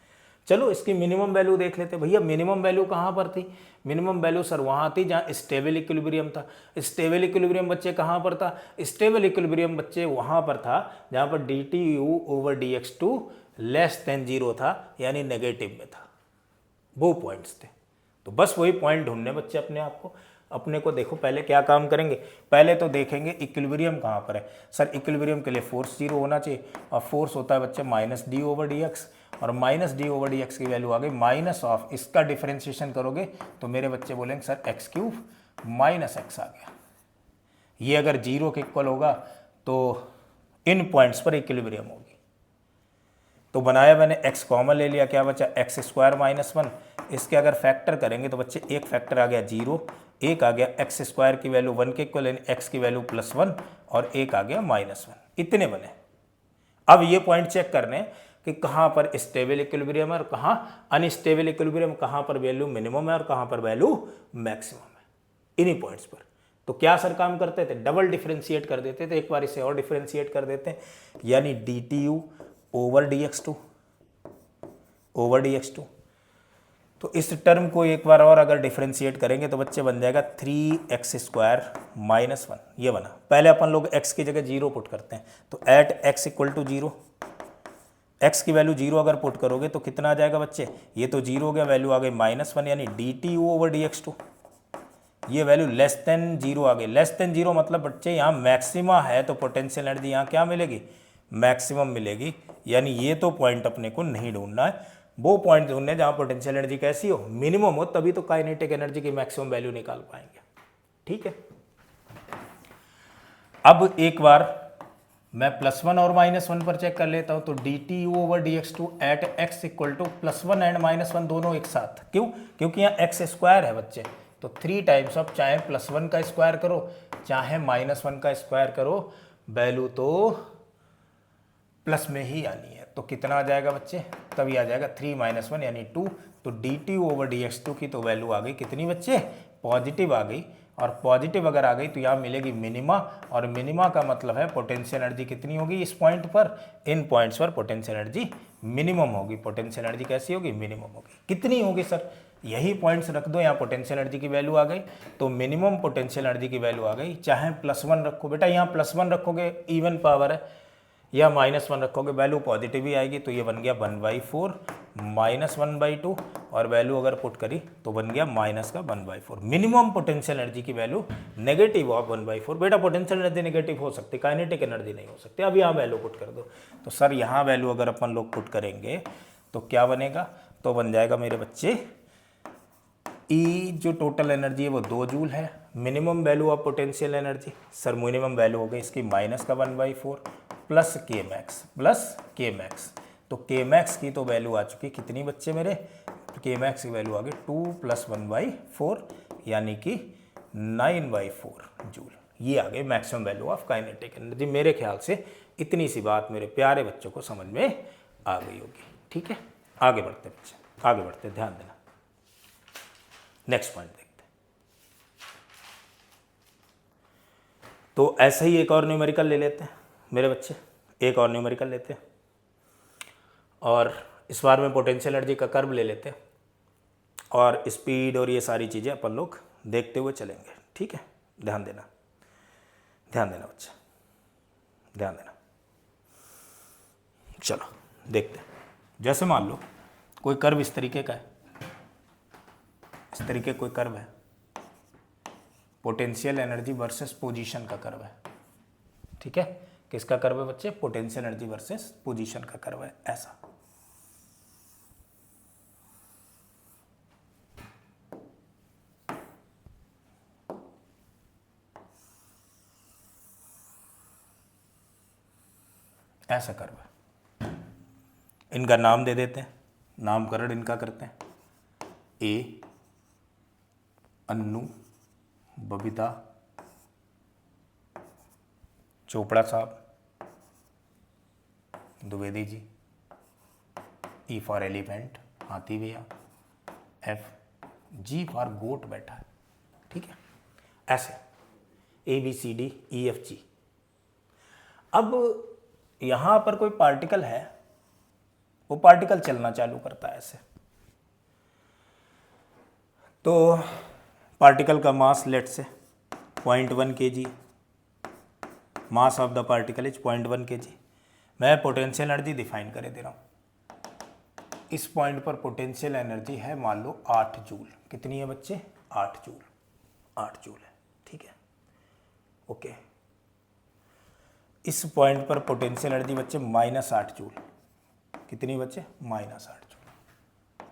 Speaker 1: चलो इसकी मिनिमम वैल्यू देख लेते भैया, मिनिमम वैल्यू कहाँ पर थी? मिनिमम वैल्यू सर वहाँ थी जहाँ स्टेबल इक्विलिब्रियम था। स्टेबल इक्विलिब्रियम बच्चे कहाँ पर था? स्टेबल इक्विलिब्रियम बच्चे वहाँ पर था जहाँ पर dtu/dx2 लेस देन 0 था, यानी नेगेटिव में था, वो पॉइंट्स थे। तो बस वही पॉइंट ढूंढने बच्चे अपने को देखो पहले क्या काम करेंगे, पहले तो देखेंगे इक्विलिब्रियम कहाँ पर है। सर इक्विलिब्रियम के लिए फोर्स 0 होना चाहिए, और फोर्स होता है बच्चे -d/dx, और -d/dx की वैल्यू आ गई माइनस ऑफ, इसका डिफरेंशिएशन करोगे तो मेरे बच्चे बोलेंगे सर x³ -x आ गया। ये अगर 0 के इक्वल होगा तो इन पॉइंट्स पर इक्विलिब्रियम होगी। तो बनाया मैंने, x कॉमन ले लिया, क्या बचा x² - 1। इसके अगर फैक्टर करेंगे तो बच्चे एक फैक्टर आ गया 0, एक आ गया x² की वैल्यू 1 के इक्वल, यानी x की वैल्यू +1, और एक आ गया -1, इतने बने। अब ये पॉइंट चेक करने कि कहाँ पर स्टेबल इक्विलिब्रियम है और कहाँ अनस्टेबल इक्विलिब्रियम, कहाँ पर वैल्यू मिनिमम है और कहाँ पर वैल्यू मैक्सिमम है, इन्हीं पॉइंट्स पर। तो क्या सर काम करते थे? डबल डिफरेंशिएट कर देते थे, एक बार इसे और डिफरेंशिएट कर देते हैं, यानी dtu/dx2 तो इस टर्म को एक बार और अगर डिफरेंशिएट करेंगे तो बच्चे बन जाएगा 3x² - 1, ये बना। पहले अपन लोग x की जगह 0 पुट करते हैं, तो एट x = 0, x की वैल्यू 0 अगर पुट करोगे तो कितना आ जाएगा बच्चे? ये तो 0 हो गया, वैल्यू आ गई -1, यानी dtu/dx2, ये वैल्यू लेस देन 0 आ गई। लेस देन 0 मतलब बच्चे यहाँ मैक्सिमा है, तो पोटेंशियल एनर्जी यहाँ क्या मिलेगी? मैक्सिमम मिलेगी, यानी ये तो पॉइंट अपने को नहीं ढूंढना है, वो पॉइंट ढूंढने जहाँ पोटेंशियल एनर्जी कैसी हो, मिनिमम हो, तभी तो काइनेटिक एनर्जी की मैक्सिमम वैल्यू निकाल पाएंगे। ठीक है, अब एक बार मैं +1 और -1 पर चेक कर लेता हूँ। तो dtu/dx2 at x equal to +1 and -1 दोनों एक साथ। क्यों? क्योंकि यहाँ x स्क्वायर है बच्चे, तो 3 टाइम्स ऑफ चाहे +1 का स्क्वायर करो चाहे -1 का स्क्वायर करो, वैल्यू तो प्लस में ही आनी है। तो कितना आ जाएगा बच्चे? तभी आ जाएगा 3 - 1 यानी 2। तो dtu/dx2 की तो वैल्यू आ गई कितनी बच्चे? पॉजिटिव आ गई। और पॉजिटिव अगर आ गई तो यहाँ मिलेगी मिनिमा, और मिनिमा का मतलब है पोटेंशियल एनर्जी कितनी होगी इस पॉइंट पर, इन पॉइंट्स पर पोटेंशियल एनर्जी मिनिमम होगी। पोटेंशियल एनर्जी कैसी होगी? मिनिमम होगी। कितनी होगी सर? यही पॉइंट्स रख दो, यहाँ पोटेंशियल एनर्जी की वैल्यू आ गई, तो मिनिमम पोटेंशियल एनर्जी की वैल्यू आ गई। चाहे +1 रखो बेटा, यहाँ +1 रखोगे इवन पावर है, या -1 रखोगे वैल्यू पॉजिटिव ही आएगी। तो ये बन गया 1/4 -1/2, और वैल्यू अगर पुट करी तो बन गया -1/4। मिनिमम पोटेंशियल एनर्जी की वैल्यू नेगेटिव ऑफ 1/4। बेटा पोटेंशियल एनर्जी नेगेटिव हो सकती, काइनेटिक एनर्जी नहीं हो सकती। अब यहाँ वैल्यू पुट कर दो। तो सर यहाँ वैल्यू अगर अपन लोग पुट करेंगे तो क्या बनेगा? तो बन जाएगा मेरे बच्चे ई जो टोटल एनर्जी है वो 2 जूल है। Minimum value of potential energy, sir minimum value हो गई इसकी -1/4 प्लस के मैक्स। तो के मैक्स की तो वैल्यू आ चुकी कितनी बच्चे मेरे? के मैक्स की वैल्यू आ गई 2 + 1/4 यानी कि 9/4 जूल। ये आ गई maximum value of kinetic energy. मेरे ख्याल से इतनी सी बात मेरे प्यारे बच्चों को समझ में आ गई होगी। ठीक है, आगे बढ़ते बच्चे, आगे बढ़ते, ध्यान देना। नेक्स्ट पॉइंट देखते हैं। तो ऐसे ही एक और न्यूमेरिकल ले लेते हैं मेरे बच्चे, एक और न्यूमेरिकल लेते हैं, और इस बार में पोटेंशियल एनर्जी का कर्व ले लेते हैं, और स्पीड और ये सारी चीज़ें अपन लोग देखते हुए चलेंगे। ठीक है, ध्यान देना, ध्यान देना बच्चा, ध्यान देना। चलो देखते हैं। जैसे मान लो कोई कर्व इस तरीके का है, इस तरीके कोई कर्व है, पोटेंशियल एनर्जी वर्सेस पोजीशन का कर्व है। ठीक है, किसका कर्व है बच्चे? पोटेंशियल एनर्जी वर्सेस पोजीशन का कर्व है। ऐसा ऐसा कर्व है। इनका नाम दे देते हैं, नामकरण इनका करते हैं। ए अन्नू, बबीता, चोपड़ा साहब, Dwivedi ji. E for elephant, हाथी भैया। एफ, जी फॉर गोट बैठा है। ठीक है, ऐसे ABCDEFG। अब यहां पर कोई पार्टिकल है, वो पार्टिकल चलना चालू करता है ऐसे। तो पार्टिकल का मास लेट से 0.1 kg, mass of the particle is 0.1 kg। मैं पोटेंशियल एनर्जी डिफाइन करे दे रहा हूँ। इस पॉइंट पर पोटेंशियल एनर्जी है मान लो 8 जूल। कितनी है बच्चे? 8 जूल, 8 जूल है। ठीक है, ओके। इस पॉइंट पर पोटेंशियल एनर्जी बच्चे -8 जूल। कितनी बच्चे? -8 जूल।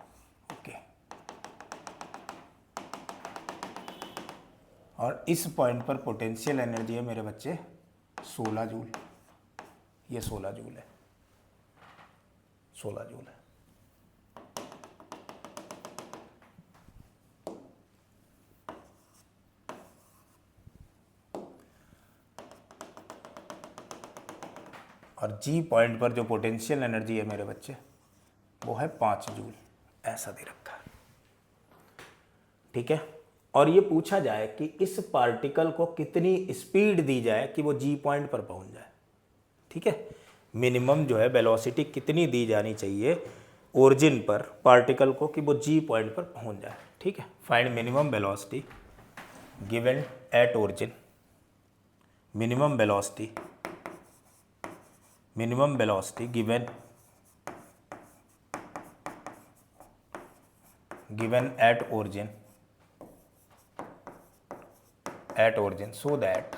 Speaker 1: ओके, और इस पॉइंट पर पोटेंशियल एनर्जी है मेरे बच्चे 16 जूल। ये 16 जूल है, 16 जूल है। और जी पॉइंट पर जो पोटेंशियल एनर्जी है मेरे बच्चे वो है 5 जूल। ऐसा दे रखा है। ठीक है, और ये पूछा जाए कि इस पार्टिकल को कितनी स्पीड दी जाए कि वो जी पॉइंट पर पहुंच जाए। ठीक है, मिनिमम जो है वेलोसिटी कितनी दी जानी चाहिए ओरिजिन पर पार्टिकल को कि वो जी पॉइंट पर पहुंच जाए। ठीक है, find minimum velocity given at origin. Minimum velocity given at origin so that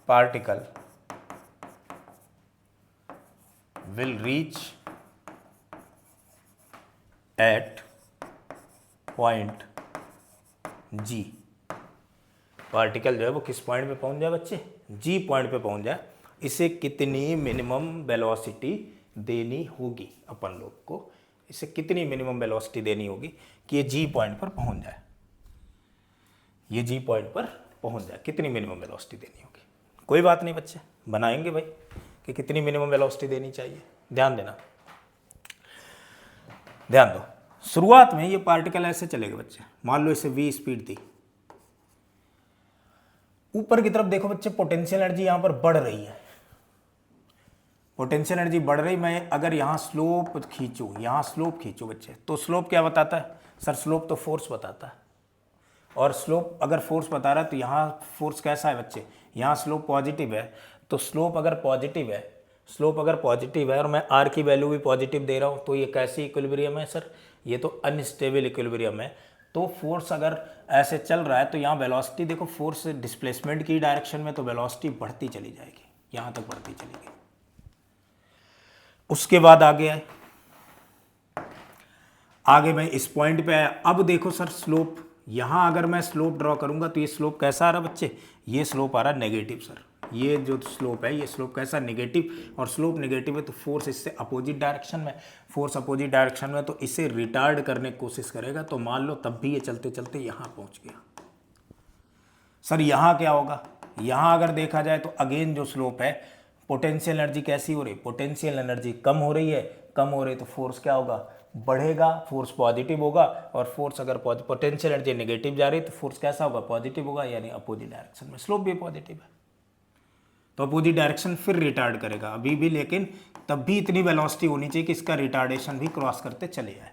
Speaker 1: particle will reach at point G. Particle जो है वो किस पॉइंट पे पहुंच जाए बच्चे, जी पॉइंट पे पहुंच जाए। इसे कितनी मिनिमम वेलोसिटी देनी होगी अपन लोग को, इसे कितनी मिनिमम वेलोसिटी देनी होगी कि ये जी पॉइंट पर पहुंच जाए, ये जी पॉइंट पर पहुंच जाए, कितनी मिनिमम वेलोसिटी देनी होगी। कोई बात नहीं बच्चे, बनाएंगे भाई कि कितनी मिनिमम वेलोसिटी देनी चाहिए। ध्यान देना, ध्यान दो। शुरुआत में ये पार्टिकल ऐसे चलेगा बच्चे, मान लो इसे v स्पीड दी, ऊपर की तरफ देखो बच्चे पोटेंशियल एनर्जी यहां पर बढ़ रही है, पोटेंशियल एनर्जी बढ़ रही। मैं अगर यहाँ स्लोप खींचूँ, यहाँ स्लोप खींचूँ बच्चे, तो स्लोप क्या बताता है सर, स्लोप तो फोर्स बताता है। और स्लोप अगर फोर्स बता रहा है तो यहाँ फोर्स कैसा है बच्चे, यहाँ स्लोप पॉजिटिव है, तो स्लोप अगर पॉजिटिव है, स्लोप अगर पॉजिटिव है और मैं आर की वैल्यू भी पॉजिटिव दे रहा हूँ, तो ये कैसी इक्विलिब्रियम है सर, ये तो अनस्टेबल इक्विलिब्रियम है। तो फोर्स अगर ऐसे चल रहा है तो यहाँ वेलोसिटी देखो, फोर्स डिस्प्लेसमेंट की डायरेक्शन में, तो वेलोसिटी बढ़ती चली जाएगी, यहाँ तक बढ़ती चलेगी। उसके बाद आगे आए, आगे मैं इस पॉइंट पे आया। अब देखो सर स्लोप, यहां अगर मैं स्लोप ड्रॉ करूंगा तो ये स्लोप कैसा आ रहा बच्चे, ये स्लोप आ रहा नेगेटिव सर। ये जो स्लोप है ये स्लोप कैसा नेगेटिव, और स्लोप नेगेटिव है तो फोर्स इससे अपोजिट डायरेक्शन में, फोर्स अपोजिट डायरेक्शन में, तो इसे रिटार्ड करने की कोशिश करेगा। तो मान लो तब भी ये चलते चलते यहां पहुंच गया। सर यहां क्या होगा, यहां अगर देखा जाए तो अगेन जो स्लोप है, पोटेंशियल एनर्जी कैसी हो रही, पोटेंशियल एनर्जी कम हो रही है, कम हो रही है तो फोर्स क्या होगा, बढ़ेगा, फोर्स पॉजिटिव होगा। और फोर्स अगर पोटेंशियल एनर्जी नेगेटिव जा रही है तो फोर्स कैसा होगा, पॉजिटिव होगा, यानी अपोजिट डायरेक्शन में। स्लोप भी पॉजिटिव है तो अपोजिट डायरेक्शन फिर रिटार्ड करेगा अभी भी, लेकिन तब भी इतनी वेलोसिटी होनी चाहिए कि इसका रिटार्डेशन भी क्रॉस करते चले जाए।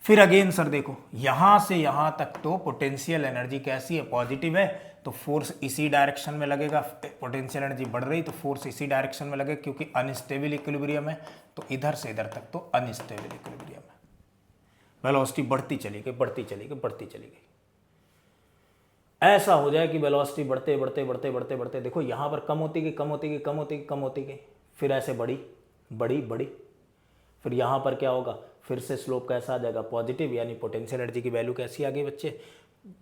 Speaker 1: फिर अगेन सर देखो, यहां से यहां तक तो पोटेंशियल एनर्जी कैसी है, पॉजिटिव है, तो फोर्स इसी डायरेक्शन में लगेगा। पोटेंशियल एनर्जी बढ़ रही तो फोर्स इसी डायरेक्शन में लगेगा, क्योंकि अनस्टेबल इक्विलिब्रियम है, तो इधर से इधर तक तो अनस्टेबल इक्विलिब्रियम है। वेलोसिटी बढ़ती चली गई, बढ़ती चली गई, बढ़ती चली गई। ऐसा हो जाए कि वेलोसिटी बढ़ते बढ़ते बढ़ते बढ़ते बढ़ते देखो यहां पर कम होती गई, कम होती गई, कम होती गई, कम होती गई, फिर ऐसे बढ़ी बढ़ी बढ़ी, फिर यहां पर क्या होगा, फिर से स्लोप कैसा आ जाएगा, पॉजिटिव, यानी पोटेंशियल एनर्जी की वैल्यू कैसी आ गई बच्चे,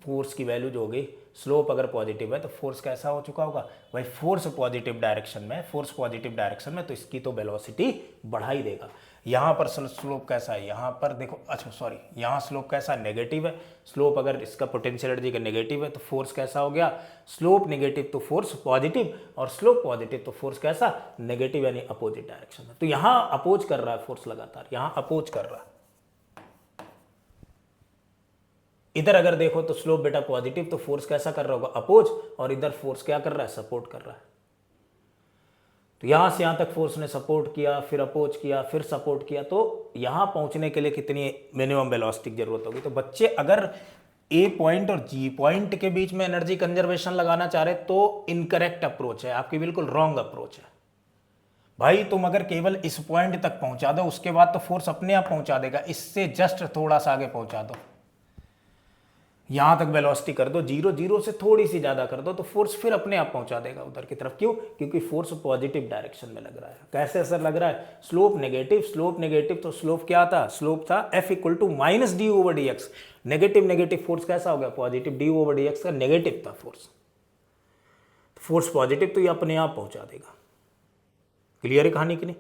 Speaker 1: फोर्स की वैल्यू जो हो गई, स्लोप अगर पॉजिटिव है तो फोर्स कैसा हो चुका होगा भाई, फोर्स पॉजिटिव डायरेक्शन में, फोर्स पॉजिटिव डायरेक्शन में, तो इसकी तो वेलोसिटी बढ़ा ही देगा। यहाँ पर स्लोप कैसा है, यहाँ पर देखो, अच्छा सॉरी, यहाँ स्लोप कैसा है, नेगेटिव है। स्लोप अगर इसका पोटेंशियल एनर्जी का नेगेटिव है तो फोर्स कैसा हो गया, स्लोप नेगेटिव तो फोर्स पॉजिटिव, और स्लोप पॉजिटिव तो फोर्स कैसा, नेगेटिव, यानी अपोजिट डायरेक्शन में। तो यहाँ अपोज कर रहा है फोर्स लगातार, यहाँ अपोज कर रहा है। इधर अगर देखो तो स्लोप बेटा पॉजिटिव, तो फोर्स कैसा कर रहा होगा, अपोज, और इधर फोर्स क्या कर रहा है, सपोर्ट कर रहा है। तो यहां से यहां तक फोर्स ने सपोर्ट किया, फिर अपोज किया, फिर सपोर्ट किया, तो यहां पहुंचने के लिए कितनी मिनिमम वेलोसिटी की जरूरत होगी। तो बच्चे अगर ए पॉइंट और जी पॉइंट के बीच में एनर्जी कंजर्वेशन लगाना चाह रहे तो इनकरेक्ट अप्रोच है, आपकी बिल्कुल रॉन्ग अप्रोच है भाई। तुम अगर केवल इस पॉइंट तक पहुंचा दो, उसके बाद तो फोर्स अपने आप पहुंचा देगा, इससे जस्ट थोड़ा सा आगे पहुंचा दो, यहां तक वेलोसिटी कर दो जीरो, जीरो से थोड़ी सी ज्यादा कर दो, तो फोर्स फिर अपने आप पहुंचा देगा उधर की तरफ। क्यों, क्योंकि फोर्स पॉजिटिव डायरेक्शन में लग रहा है। कैसे असर लग रहा है, स्लोप नेगेटिव, स्लोप नेगेटिव, तो स्लोप क्या था, स्लोप था F equal to minus D over D X. Negative negative force कैसा हो गया, positive, D over D X का नेगेटिव था फोर्स, फोर्स पॉजिटिव, तो ये अपने आप पहुंचा देगा। क्लियर है कहानी की नहीं।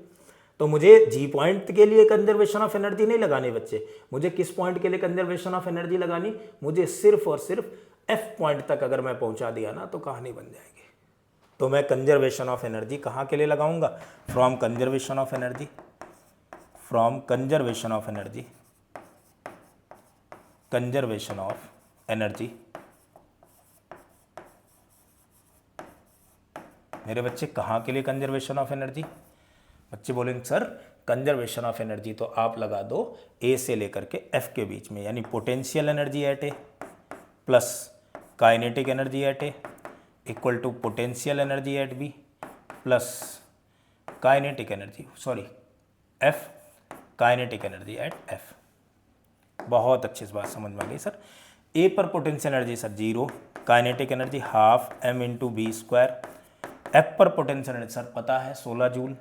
Speaker 1: तो मुझे जी पॉइंट के लिए कंजर्वेशन ऑफ एनर्जी नहीं लगानी बच्चे, मुझे किस पॉइंट के लिए कंजर्वेशन ऑफ एनर्जी लगानी, मुझे सिर्फ और सिर्फ एफ पॉइंट तक अगर मैं पहुंचा दिया ना तो कहानी बन जाएगी। तो मैं कंजर्वेशन ऑफ एनर्जी कहां के लिए लगाऊंगा, from conservation of energy, from conservation of energy, conservation of energy. मेरे बच्चे कहां के लिए कंजर्वेशन ऑफ एनर्जी, बच्चे बोलेंगे सर कंजर्वेशन ऑफ एनर्जी तो आप लगा दो ए से लेकर के एफ के बीच में, यानी potential energy at A plus kinetic energy at A equal to potential energy at B plus kinetic energy, sorry F, kinetic energy at F. बहुत अच्छी बात समझ में आ गई सर। ए पर potential energy sir zero, kinetic energy half M into B square, F पर पोटेंशियल एनर्जी सर पता है 16 joule,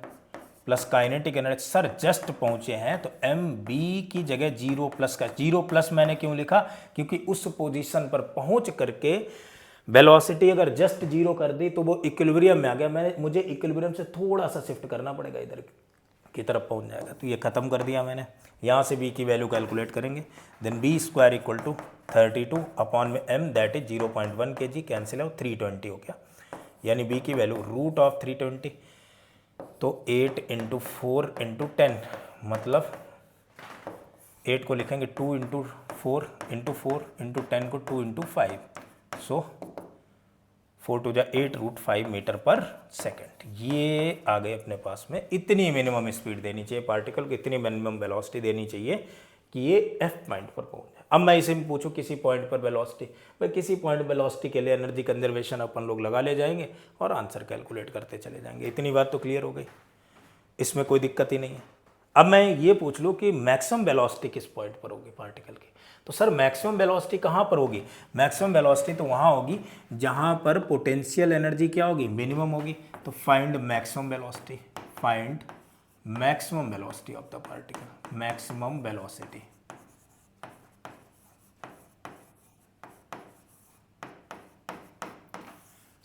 Speaker 1: plus kinetic energy, sir just पहुंचे हैं तो एम बी की जगह 0 प्लस का, 0 प्लस मैंने क्यों लिखा, क्योंकि उस पोजीशन पर पहुंच करके वेलोसिटी अगर जस्ट 0 कर दी तो वो इक्विलिब्रियम में आ गया, मुझे इक्विलिब्रियम से थोड़ा सा शिफ्ट करना पड़ेगा, इधर की तरफ पहुंच जाएगा। तो ये खत्म कर दिया मैंने, यहाँ से बी की वैल्यू कैलकुलेट करेंगे, then B square equal to 32 upon में M that is 0.1 kg, cancel है 320 हो गया, यानी बी की वैल्यू रूट ऑफ 320, तो 8 इंटू 4 इंटू 10, मतलब 8 को लिखेंगे 2 इंटू 4 इंटू 10 को 2 इंटू 5, सो 4 टू जा 8 रूट 5 मीटर पर सेकेंड। ये आ गए अपने पास में, इतनी मिनिमम स्पीड देनी चाहिए पार्टिकल को, इतनी मिनिमम वेलोसिटी देनी चाहिए कि ये एफ पॉइंट पर पहुंच जाए। अब मैं इसे पूछूं किसी पॉइंट पर वेलोसिटी, भाई किसी पॉइंट वेलोसिटी के लिए एनर्जी कंजर्वेशन अपन लोग लगा ले जाएंगे और आंसर कैलकुलेट करते चले जाएंगे। इतनी बात तो क्लियर हो गई, इसमें कोई दिक्कत ही नहीं है। अब मैं ये पूछ लूँ कि मैक्सिमम वेलोसिटी किस पॉइंट पर होगी पार्टिकल की, तो सर मैक्सिमम वेलोसिटी कहाँ पर होगी, मैक्सिमम वेलोसिटी तो वहाँ होगी जहाँ पर पोटेंशियल एनर्जी क्या होगी, मिनिमम होगी। तो find maximum velocity, find maximum velocity of the particle, maximum velocity.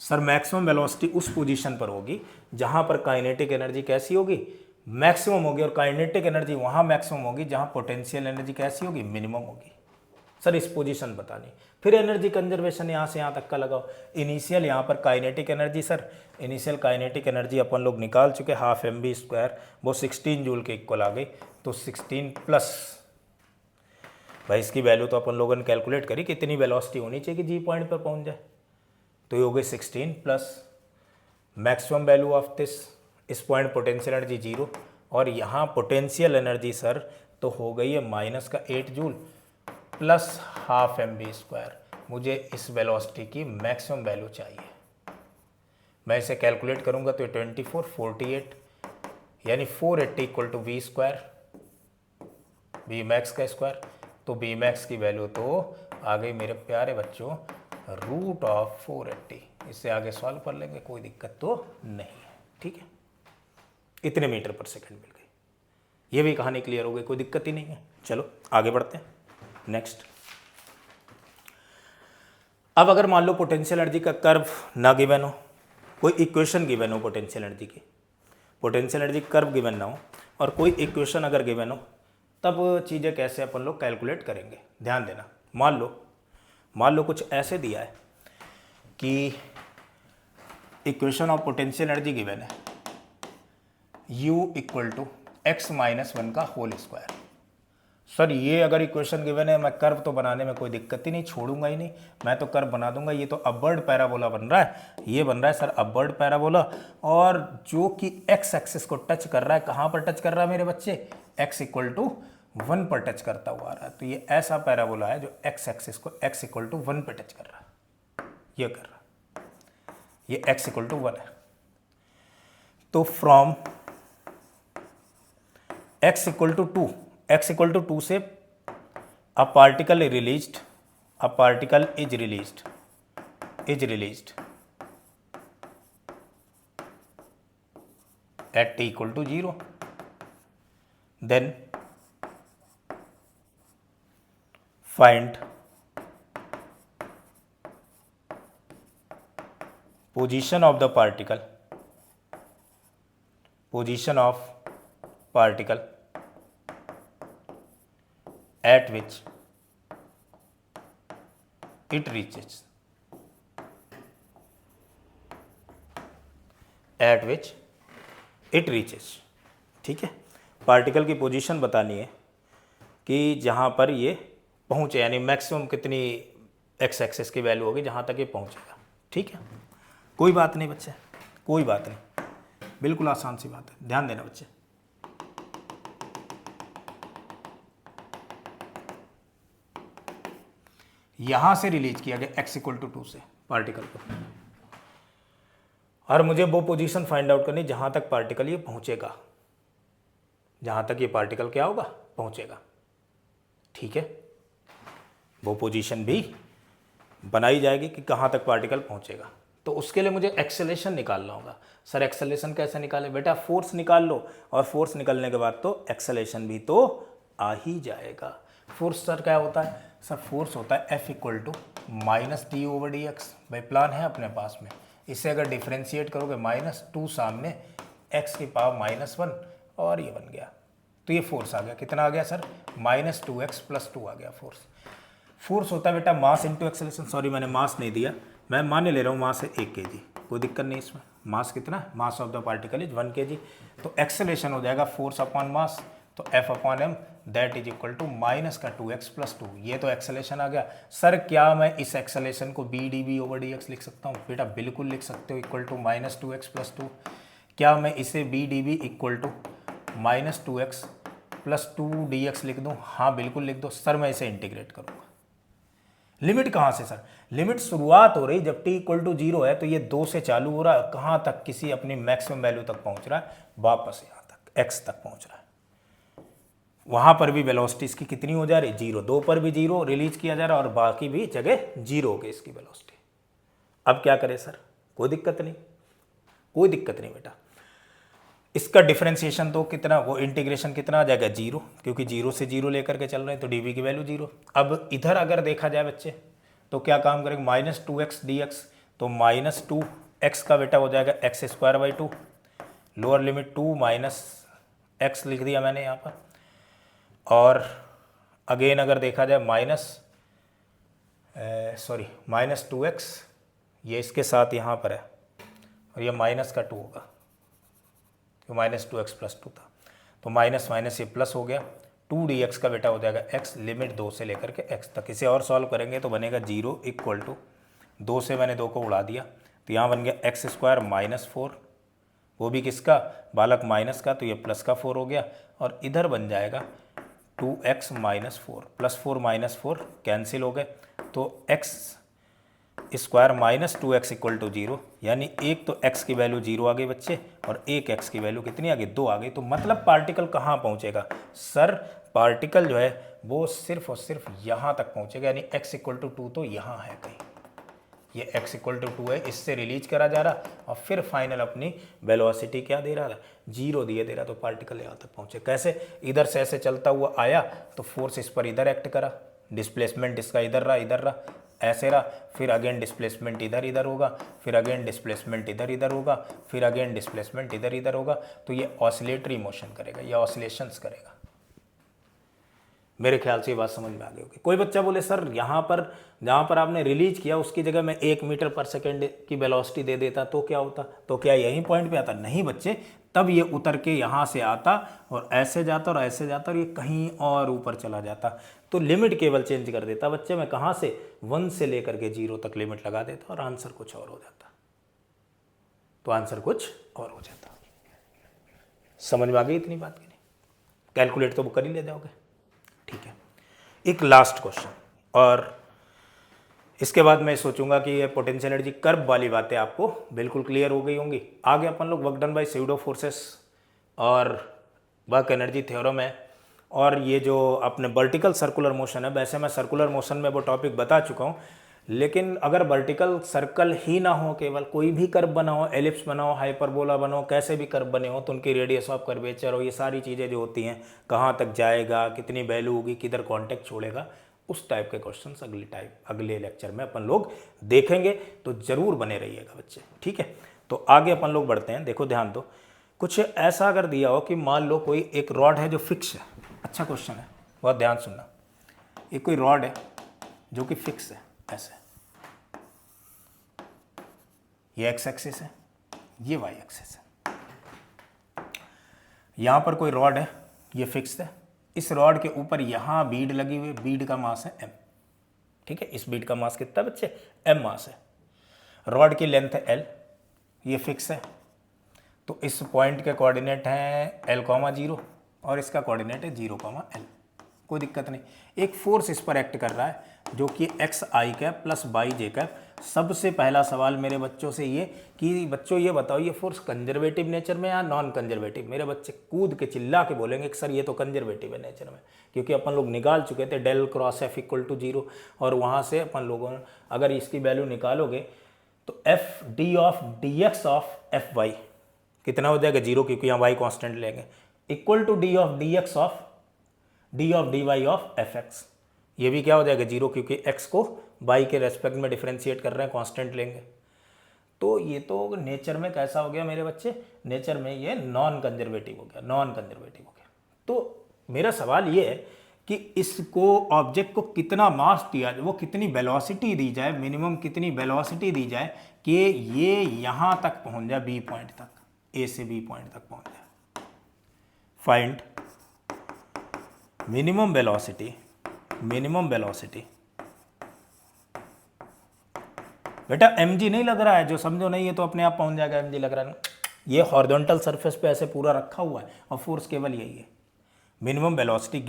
Speaker 1: Sir maximum velocity उस पोजीशन पर होगी जहां पर काइनेटिक एनर्जी कैसी होगी, मैक्सिमम होगी, और काइनेटिक एनर्जी वहां मैक्सिमम होगी जहां पोटेंशियल एनर्जी कैसी होगी, मिनिमम होगी। सर इस पोजीशन बतानी, फिर एनर्जी कंजर्वेशन यहाँ से यहाँ तक का लगाओ। इनिशियल यहाँ पर kinetic energy, sir initial kinetic energy अपन लोग निकाल चुके, हाफ एम बी स्क्वायर, वो 16 जूल के इक्वल आ गई, तो 16 प्लस, भाई इसकी वैल्यू तो अपन लोगों ने कैलकुलेट करी कि इतनी वेलोसिटी होनी चाहिए कि जी पॉइंट पर पहुँच जाए, तो ये हो गई 16 plus maximum value of this, इस पॉइंट पोटेंशियल एनर्जी 0, और यहाँ पोटेंशियल एनर्जी सर तो हो गई है माइनस का 8 joule plus half M B square. मुझे इस वेलोसिटी की मैक्सिमम वैल्यू चाहिए, मैं इसे कैलकुलेट करूँगा तो 24 48, यानी 480 equal to V square, B max का स्क्वायर, तो बी मैक्स की वैल्यू तो आ गई मेरे प्यारे बच्चों रूट ऑफ 480। इससे आगे सॉल्व कर लेंगे, कोई दिक्कत तो नहीं है, ठीक है। इतने मीटर पर सेकंड मिल गई, ये भी कहानी क्लियर हो गई, कोई दिक्कत ही नहीं है। चलो आगे बढ़ते हैं नेक्स्ट। अब अगर मान लो पोटेंशियल एनर्जी का कर्व ना गिवन हो, कोई इक्वेशन गिवन हो पोटेंशियल एनर्जी की, पोटेंशियल एनर्जी कर्व गिवन ना हो और कोई इक्वेशन अगर गिवन हो, तब चीज़ें कैसे अपन लोग कैलकुलेट करेंगे, ध्यान देना। मान लो कुछ ऐसे दिया है कि equation of potential energy given है, u equal to X minus 1 का होल स्क्वायर। सर ये अगर इक्वेशन गिवन है, मैं कर्व तो बनाने में कोई दिक्कत ही नहीं, छोड़ूंगा ही नहीं, मैं तो कर्व बना दूंगा। ये तो अपवर्ड पैराबोला बन रहा है, ये बन रहा है सर अपवर्ड पैराबोला, और जो कि एक्स एक्सिस को टच कर रहा है, कहाँ पर टच कर रहा है मेरे बच्चे, एक्स इक्वल टू 1 पर टच करता हुआ आ रहा है। तो ये ऐसा पैराबोला है जो एक्स एक्सिस को एक्स इक्वल टू 1 पर टच कर रहा है, ये कर रहा है, ये एक्स इक्वल टू 1 है। तो from x equal to 2, x equal to 2 से a particle is released at t equal to 0, then find position of the particle at which it reaches, ठीक है। पार्टिकल की पोजीशन बतानी है कि जहाँ पर ये पहुँचे, यानी मैक्सिमम कितनी एक्स एक्सिस की वैल्यू होगी जहाँ तक ये पहुँचेगा, ठीक है। कोई बात नहीं बच्चे, कोई बात नहीं, बिल्कुल आसान सी बात है, ध्यान देना बच्चे। यहां से रिलीज किया गया x इक्वल टू 2 से पार्टिकल को, और मुझे वो पोजीशन फाइंड आउट करनी जहां तक पार्टिकल ये पहुंचेगा, जहां तक ये पार्टिकल क्या होगा, पहुंचेगा, ठीक है। वो पोजीशन भी बनाई जाएगी कि कहां तक पार्टिकल पहुंचेगा। तो तो उसके लिए मुझे एक्सेलेरेशन निकालना होगा। सर एक्सेलेरेशन कैसे निकाले? बेटा फोर्स निकाल लो, और फोर्स निकालने के बाद तो एक्सेलेरेशन भी तो आ ही जाएगा। फोर्स सर क्या होता है? सर फोर्स होता है F equal to minus D over D X. भाई प्लान है अपने पास में, इसे अगर डिफ्रेंशिएट करोगे -2 सामने x की पावर -1 और ये बन गया, तो ये फोर्स आ गया। कितना आ गया सर? -2x + 2 आ गया फोर्स। फोर्स होता है बेटा मास इंटू एक्सेलरेशन। सॉरी मैंने मास नहीं दिया, मैं मान ले रहा हूँ मास है 1 kg, कोई दिक्कत नहीं इसमें। मास कितना? Mass of the particle is 1 kg। तो एक्सेलरेशन हो जाएगा फोर्स अपॉन मास, तो F/m that is equal to -2x + 2। ये तो एक्सेलरेशन आ गया। सर क्या मैं इस एक्सेलरेशन को b/dv/dx लिख सकता हूँ? बेटा बिल्कुल लिख सकते हो, इक्वल टू -2x + 2। क्या मैं इसे b/dv equal to -2x + 2dx लिख दूँ? हाँ बिल्कुल लिख दो। सर मैं इसे इंटीग्रेट करूँगा। लिमिट कहाँ से सर? लिमिट शुरुआत हो रही जब t इक्वल टू 0 है, तो ये 2 से चालू हो रहा है, कहाँ तक? किसी अपनी मैक्सिमम वैल्यू तक पहुँच रहा है, वापस यहाँ तक x तक पहुँच रहा है। वहाँ पर भी वेलोसिटी इसकी कितनी हो जा रही? 0। 2 पर भी 0 रिलीज किया जा रहा है और बाकी भी जगह 0 हो गई इसकी वेलोसिटी। अब क्या करें सर? कोई दिक्कत नहीं, कोई दिक्कत नहीं बेटा। इसका डिफरेंशिएशन तो कितना, वो इंटीग्रेशन कितना आ जाएगा? 0, क्योंकि 0 से 0 लेकर के चल रहे हैं तो dv की वैल्यू 0। अब इधर अगर देखा जाए बच्चे तो क्या काम करेंगे? -2x dx, तो -2x का बेटा हो जाएगा x² / 2। लोअर लिमिट 2 -x लिख दिया मैंने यहाँ पर। और अगेन अगर देखा जाए -2x, ये इसके साथ यहाँ पर है और ये -2 होगा, तो -2x + 2 था, तो माइनस माइनस ये प्लस हो गया। 2dx का बेटा हो जाएगा x, लिमिट 2 से लेकर के x तक। इसे और सॉल्व करेंगे तो बनेगा 0 इक्वल टू 2 से मैंने 2 को उड़ा दिया, तो यहाँ बन गया x² -4, वो भी किसका? बालक माइनस का, तो ये प्लस का 4 हो गया। और इधर बन जाएगा 2x -4 +4 -4 कैंसिल हो गए, तो x² -2x इक्वल टू 0, यानी एक तो x की वैल्यू 0 आ गई बच्चे, और एक x की वैल्यू कितनी आ गई? 2 आ गई। तो मतलब पार्टिकल कहाँ पहुँचेगा? सर पार्टिकल जो है वो सिर्फ और सिर्फ यहाँ तक पहुँचेगा, यानी x = 2 तो यहाँ है कहीं, ये x = 2 है, इससे रिलीज करा जा रहा और फिर फाइनल अपनी वेलोसिटी क्या दे रहा था? 0 दिए दे रहा, तो पार्टिकल यहाँ तक पहुँचे। कैसे? इधर से ऐसे चलता हुआ आया तो फोर्स इस पर इधर एक्ट करा, डिस्प्लेसमेंट इसका इधर रहा, ऐसे रहा, फिर अगेन डिस्प्लेसमेंट इधर होगा, फिर अगेन डिस्प्लेसमेंट इधर होगा, फिर अगेन डिस्प्लेसमेंट इधर होगा, तो ये ऑसिलेटरी मोशन करेगा, ये ऑसिलेशंस करेगा। मेरे ख्याल से ये बात समझ में आ गई होगी। कोई बच्चा बोले सर यहाँ पर जहाँ पर आपने रिलीज किया उसकी जगह मैं 1 मीटर/सेकेंड की वेलोसिटी दे देता तो क्या होता? तो क्या यही पॉइंट पे आता? नहीं बच्चे, तब ये उतर के यहाँ से आता और ऐसे जाता और ऐसे जाता और ये कहीं और ऊपर चला जाता। तो लिमिट केवल चेंज कर देता बच्चे मैं, कहाँ से? 1 से लेकर के 0 तक लिमिट लगा देता और आंसर कुछ और हो जाता। तो आंसर कुछ और हो जाता। समझ में आ गई इतनी बात की नहीं? कैलकुलेट तो वो कर ही ले जाओगे। ठीक है, एक लास्ट क्वेश्चन, और इसके बाद मैं सोचूंगा कि ये पोटेंशियल एनर्जी कर्व वाली बातें आपको बिल्कुल क्लियर हो गई होंगी। आगे अपन लोग work done by pseudo forces और वर्क एनर्जी थ्योरम है, और ये जो अपने वर्टिकल सर्कुलर मोशन है, वैसे मैं सर्कुलर मोशन में वो टॉपिक बता चुका हूँ, लेकिन अगर वर्टिकल सर्कल ही ना हो, केवल कोई भी कर्व बना हो, एलिप्स बना हो, हाइपरबोला बना हो, कैसे भी कर्व बने हो, तो उनकी रेडियस ऑफ कर्वेचर हो, ये सारी चीज़ें जो होती हैं, कहाँ तक जाएगा, कितनी वैल्यू होगी, किधर कॉन्टेक्ट छोड़ेगा, उस टाइप के क्वेश्चंस अगले लेक्चर में अपन लोग देखेंगे। तो जरूर बने रहिएगा बच्चे, ठीक है। तो आगे अपन लोग बढ़ते हैं। देखो ध्यान दो, कुछ ऐसा अगर दिया हो कि मान लो कोई एक रॉड है जो फिक्स है, अच्छा क्वेश्चन है, बहुत ध्यान सुनना। एक कोई रॉड है जो कि फिक्स है, ऐसे, ये एक्स एक्सिस है, ये वाई एक्सिस है। यहां पर कोई रॉड है, ये फिक्स है, इस रॉड के ऊपर यहां बीड लगी हुई, बीड का मास है m, ठीक है। इस बीड का मास कितना बच्चे? m मास है। रॉड की लेंथ है l, ये फिक्स है, तो इस पॉइंट के कोऑर्डिनेट हैं l, 0 और इसका कोऑर्डिनेट है 0, l। कोई दिक्कत नहीं। एक फोर्स इस पर एक्ट कर रहा है जो कि xi प्लस yj। सबसे पहला सवाल मेरे बच्चों से ये कि बच्चों ये बताओ, ये फोर्स कंजर्वेटिव नेचर में या नॉन कंजर्वेटिव? मेरे बच्चे कूद के चिल्ला के बोलेंगे कि सर ये तो कंजर्वेटिव है नेचर में, क्योंकि अपन लोग निकाल चुके थे del × F = 0, और वहाँ से अपन लोगों ने अगर इसकी वैल्यू निकालोगे तो F D of D X of F Y कितना हो जाएगा 0, क्योंकि यहाँ वाई कांस्टेंट लेंगे, equal to D of D X of D of D Y of F X. ये भी क्या हो जाएगा 0, क्योंकि x को y के रेस्पेक्ट में डिफरेंशिएट कर रहे हैं, कांस्टेंट लेंगे। तो ये तो नेचर में कैसा हो गया मेरे बच्चे, नेचर में ये नॉन कंजर्वेटिव हो गया, नॉन कंजर्वेटिव हो गया। तो मेरा सवाल ये है कि इसको ऑब्जेक्ट को कितना मास दिया जाए, वो कितनी वेलोसिटी दी जाए, मिनिमम कितनी वेलोसिटी दी जाए कि ये यहाँ तक पहुँच जाए, बी पॉइंट तक, ए से बी पॉइंट तक पहुँच जाए। Find minimum velocity, minimum velocity. बेटा mg नहीं लग रहा है, जो समझो नहीं है तो अपने आप पहुंच जाएगा, mg लग रहा है, ये हॉरिजॉन्टल सरफेस पे ऐसे पूरा रखा हुआ है और फोर्स केवल यही है। Minimum velocity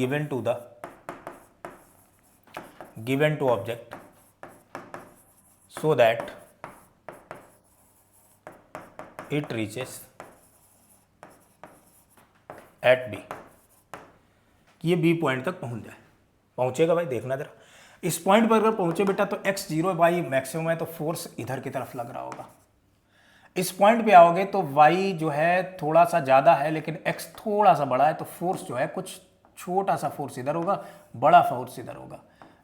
Speaker 1: given to object so that it reaches at B, ये बी पॉइंट तक पहुंच जाए। पहुंचेगा भाई, देखना जरा, इस पॉइंट पर अगर पहुंचे बेटा तो x0 y मैक्सिमम है, तो फोर्स इधर की तरफ लग रहा होगा। इस पॉइंट पे आओगे तो y जो है थोड़ा सा ज़्यादा है लेकिन x थोड़ा सा बड़ा है, तो फोर्स जो है कुछ छोटा सा फोर्स इधर होगा, बड़ा फोर्स इधर होगा।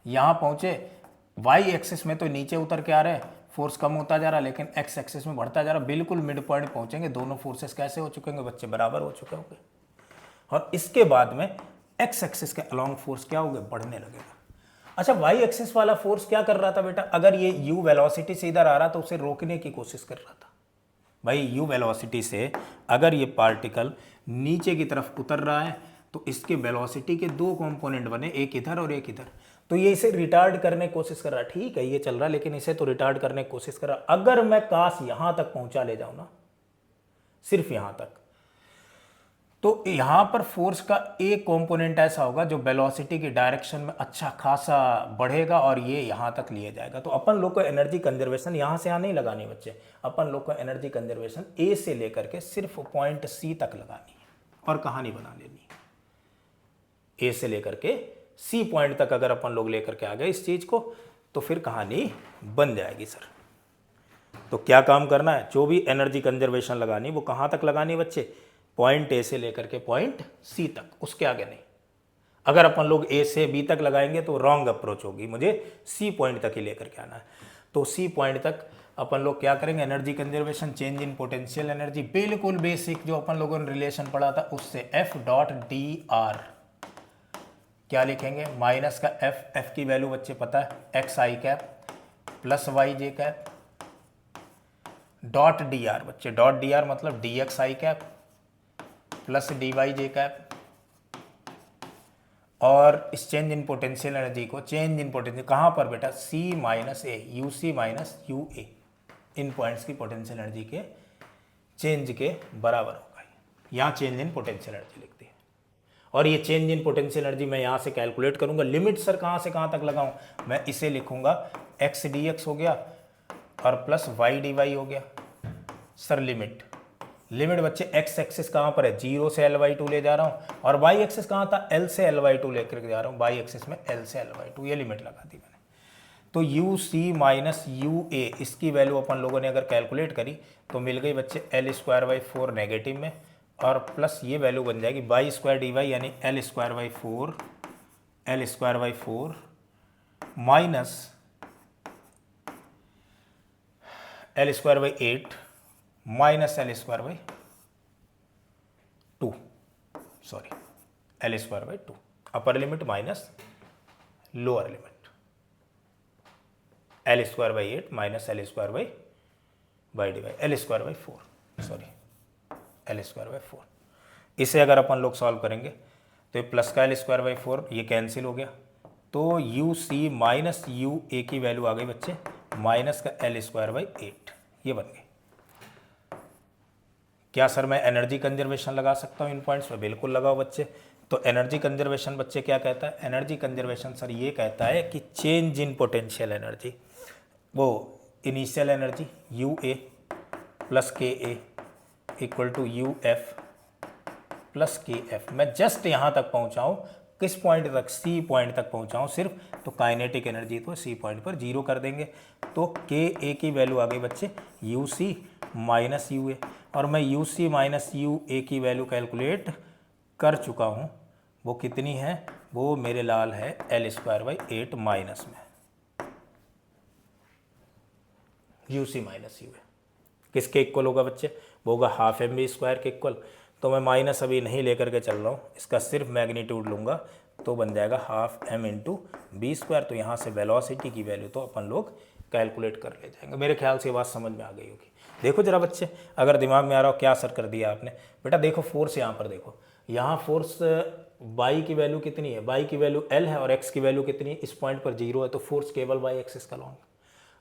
Speaker 1: यहाँ पहुँचे y एक्सिस में तो नीचे उतर के आ रहे हैं, फोर्स कम होता जा रहा है, लेकिन x एक्सिस में बढ़ता जा रहा है। बिल्कुल मिड पॉइंट पहुँचेंगे, दोनों फोर्सेस कैसे हो चुके होंगे बच्चे, बराबर हो चुके होंगे। और इसके बाद में x एक्सिस के अलॉन्ग फोर्स क्या होगा, बढ़ने लगेगा। अच्छा, वाई एक्सिस वाला फोर्स क्या कर रहा था बेटा, अगर ये u वेलोसिटी से इधर आ रहा तो उसे रोकने की कोशिश कर रहा था। भाई u वेलोसिटी से अगर ये पार्टिकल नीचे की तरफ उतर रहा है तो इसके वेलोसिटी के दो कंपोनेंट बने, एक इधर और एक इधर, तो ये इसे रिटार्ड करने की कोशिश कर रहा है। ठीक है, ये चल रहा है लेकिन इसे तो रिटार्ड करने की कोशिश कर रहा है। अगर मैं काश यहां तक पहुंचा ले जाऊं ना, सिर्फ यहां तक, तो यहाँ पर फोर्स का एक कंपोनेंट ऐसा होगा जो वेलोसिटी की डायरेक्शन में अच्छा खासा बढ़ेगा और ये यहाँ तक लिए जाएगा। तो अपन लोग को एनर्जी कंजर्वेशन यहाँ से यहाँ नहीं लगानी बच्चे, अपन लोग को एनर्जी कंजर्वेशन ए से लेकर के सिर्फ पॉइंट सी तक लगानी है और कहानी बना लेनी है। ए से लेकर के सी पॉइंट तक अगर अपन लोग लेकर के आ गए इस चीज़ को तो फिर कहानी बन जाएगी सर। तो क्या काम करना है, जो भी एनर्जी कंजर्वेशन लगानी वो कहाँ तक लगानी है बच्चे, पॉइंट ए से लेकर के पॉइंट सी तक, उसके आगे नहीं। अगर अपन लोग ए से बी तक लगाएंगे तो रॉन्ग अप्रोच होगी, मुझे सी पॉइंट तक ही लेकर के आना है। तो सी पॉइंट तक अपन लोग क्या करेंगे, energy conservation, change in potential energy, बिल्कुल बेसिक जो अपन लोगों ने रिलेशन पढ़ा था उससे, एफ डॉट डी आर क्या लिखेंगे, माइनस का एफ की वैल्यू बच्चे पता है X I cap plus Y J cap, dot D R बच्चे, डॉट डी आर मतलब D X I cap plus D Y J cap, और इस चेंज इन पोटेंशियल एनर्जी को, चेंज इन पोटेंशियल कहाँ पर बेटा, C minus A, U C minus U A, इन पॉइंट्स की पोटेंशियल एनर्जी के चेंज के बराबर होगा। यहाँ चेंज इन पोटेंशियल एनर्जी लिखते हैं और ये चेंज इन पोटेंशियल एनर्जी मैं यहाँ से कैलकुलेट करूँगा। लिमिट सर कहाँ से कहाँ तक लगाऊँ, मैं इसे लिखूँगा एक्स डी एक्स हो गया और प्लस वाई डी वाई हो गया। सर लिमिट बच्चे एक्स एक्सिस कहाँ पर है, 0 से Ly2 ले जा रहा हूँ, और वाई एक्सिस कहाँ था, L से Ly2 लेकर जा रहा हूँ, वाई एक्सिस में L से Ly2, ये लिमिट लगा दी मैंने। तो यू सी माइनस यू ए, इसकी वैल्यू अपन लोगों ने अगर कैलकुलेट करी तो मिल गई बच्चे L²/4 नेगेटिव में, और प्लस ये वैल्यू बन जाएगी y² dy यानी L²/4 minus L²/8 minus L²/2, sorry L²/2, upper limit minus lower limit, L²/8 minus L²/4 sorry L²/4। इसे अगर अपन लोग सॉल्व करेंगे तो ये प्लस का L²/4 ये कैंसिल हो गया, तो यू सी माइनस यू ए की वैल्यू आ गई बच्चे माइनस का L²/8, ये बन गई। क्या सर मैं एनर्जी कंजर्वेशन लगा सकता हूँ इन पॉइंट्स पे, बिल्कुल लगाओ बच्चे। तो एनर्जी कंजर्वेशन बच्चे क्या कहता है, एनर्जी कंजर्वेशन सर ये कहता है कि चेंज इन पोटेंशियल एनर्जी, वो initial energy U A plus K A equal to U F plus K F, मैं जस्ट यहाँ तक पहुँचाऊँ किस पॉइंट तक, सी पॉइंट तक पहुंचा हूं सिर्फ, तो काइनेटिक एनर्जी तो सी पॉइंट पर जीरो कर देंगे। तो के ए की वैल्यू आ गई बच्चे यू सी माइनस यू ए, और मैं यू सी माइनस यू ए की वैल्यू कैलकुलेट कर चुका हूं। वो कितनी है, वो मेरे लाल है एल स्क्वायर बाई 8 माइनस में यू सी माइनस यू ए। किसके इक्वल होगा बच्चे, वो होगा हाफ एम बी स्क्वायर के इक्वल। तो मैं माइनस अभी नहीं लेकर के चल रहा हूँ, इसका सिर्फ मैग्नीट्यूड लूँगा, तो बन जाएगा half M into B square. तो यहाँ से वेलोसिटी की वैल्यू तो अपन लोग कैलकुलेट कर ले जाएंगे। मेरे ख्याल से ये बात समझ में आ गई होगी। देखो जरा बच्चे, अगर दिमाग में आ रहा हो क्या असर कर दिया आपने, बेटा देखो फोर्स यहाँ पर देखो, यहाँ फोर्स y की वैल्यू कितनी है, y की वैल्यू L है और x की वैल्यू कितनी है, इस पॉइंट पर 0 है, तो फोर्स केवल y एक्सिस का लॉन्ग।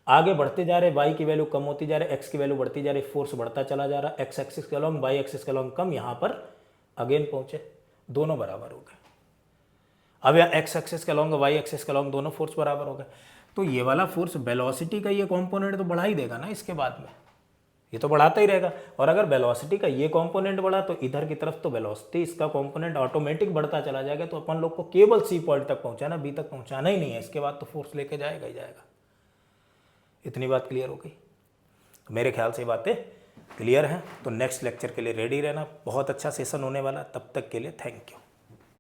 Speaker 1: आगे बढ़ते जा रहे, y की वैल्यू कम होती जा रही है, x की वैल्यू बढ़ती जा रही है, फोर्स बढ़ता चला जा रहा है, x एक्सिस का लॉन्ग y एक्सिस का लॉन्ग कम, यहाँ पर अगेन पहुंचे, दोनों बराबर हो गए। अब यहाँ x एक्सिस का लॉन्ग y एक्सिस का लॉन्ग दोनों फोर्स बराबर हो गए, तो ये वाला फोर्स वेलोसिटी का ये कॉम्पोनेंट तो बढ़ा ही देगा ना, इसके बाद में ये तो बढ़ाता ही रहेगा। और अगर वेलोसिटी का ये कंपोनेंट बढ़ा तो इधर की तरफ तो वेलोसिटी इसका कंपोनेंट ऑटोमेटिक बढ़ता चला जाएगा। तो अपन लोग को केवल सी पॉइंट तक पहुंचाना, बी तक पहुंचाना ही नहीं है, इसके बाद तो फोर्स लेके जाएगा ही जाएगा। इतनी बात क्लियर हो गई? मेरे ख्याल से बातें क्लियर हैं। तो नेक्स्ट लेक्चर के लिए रेडी रहना, बहुत अच्छा सेशन होने वाला। तब तक के लिए थैंक यू।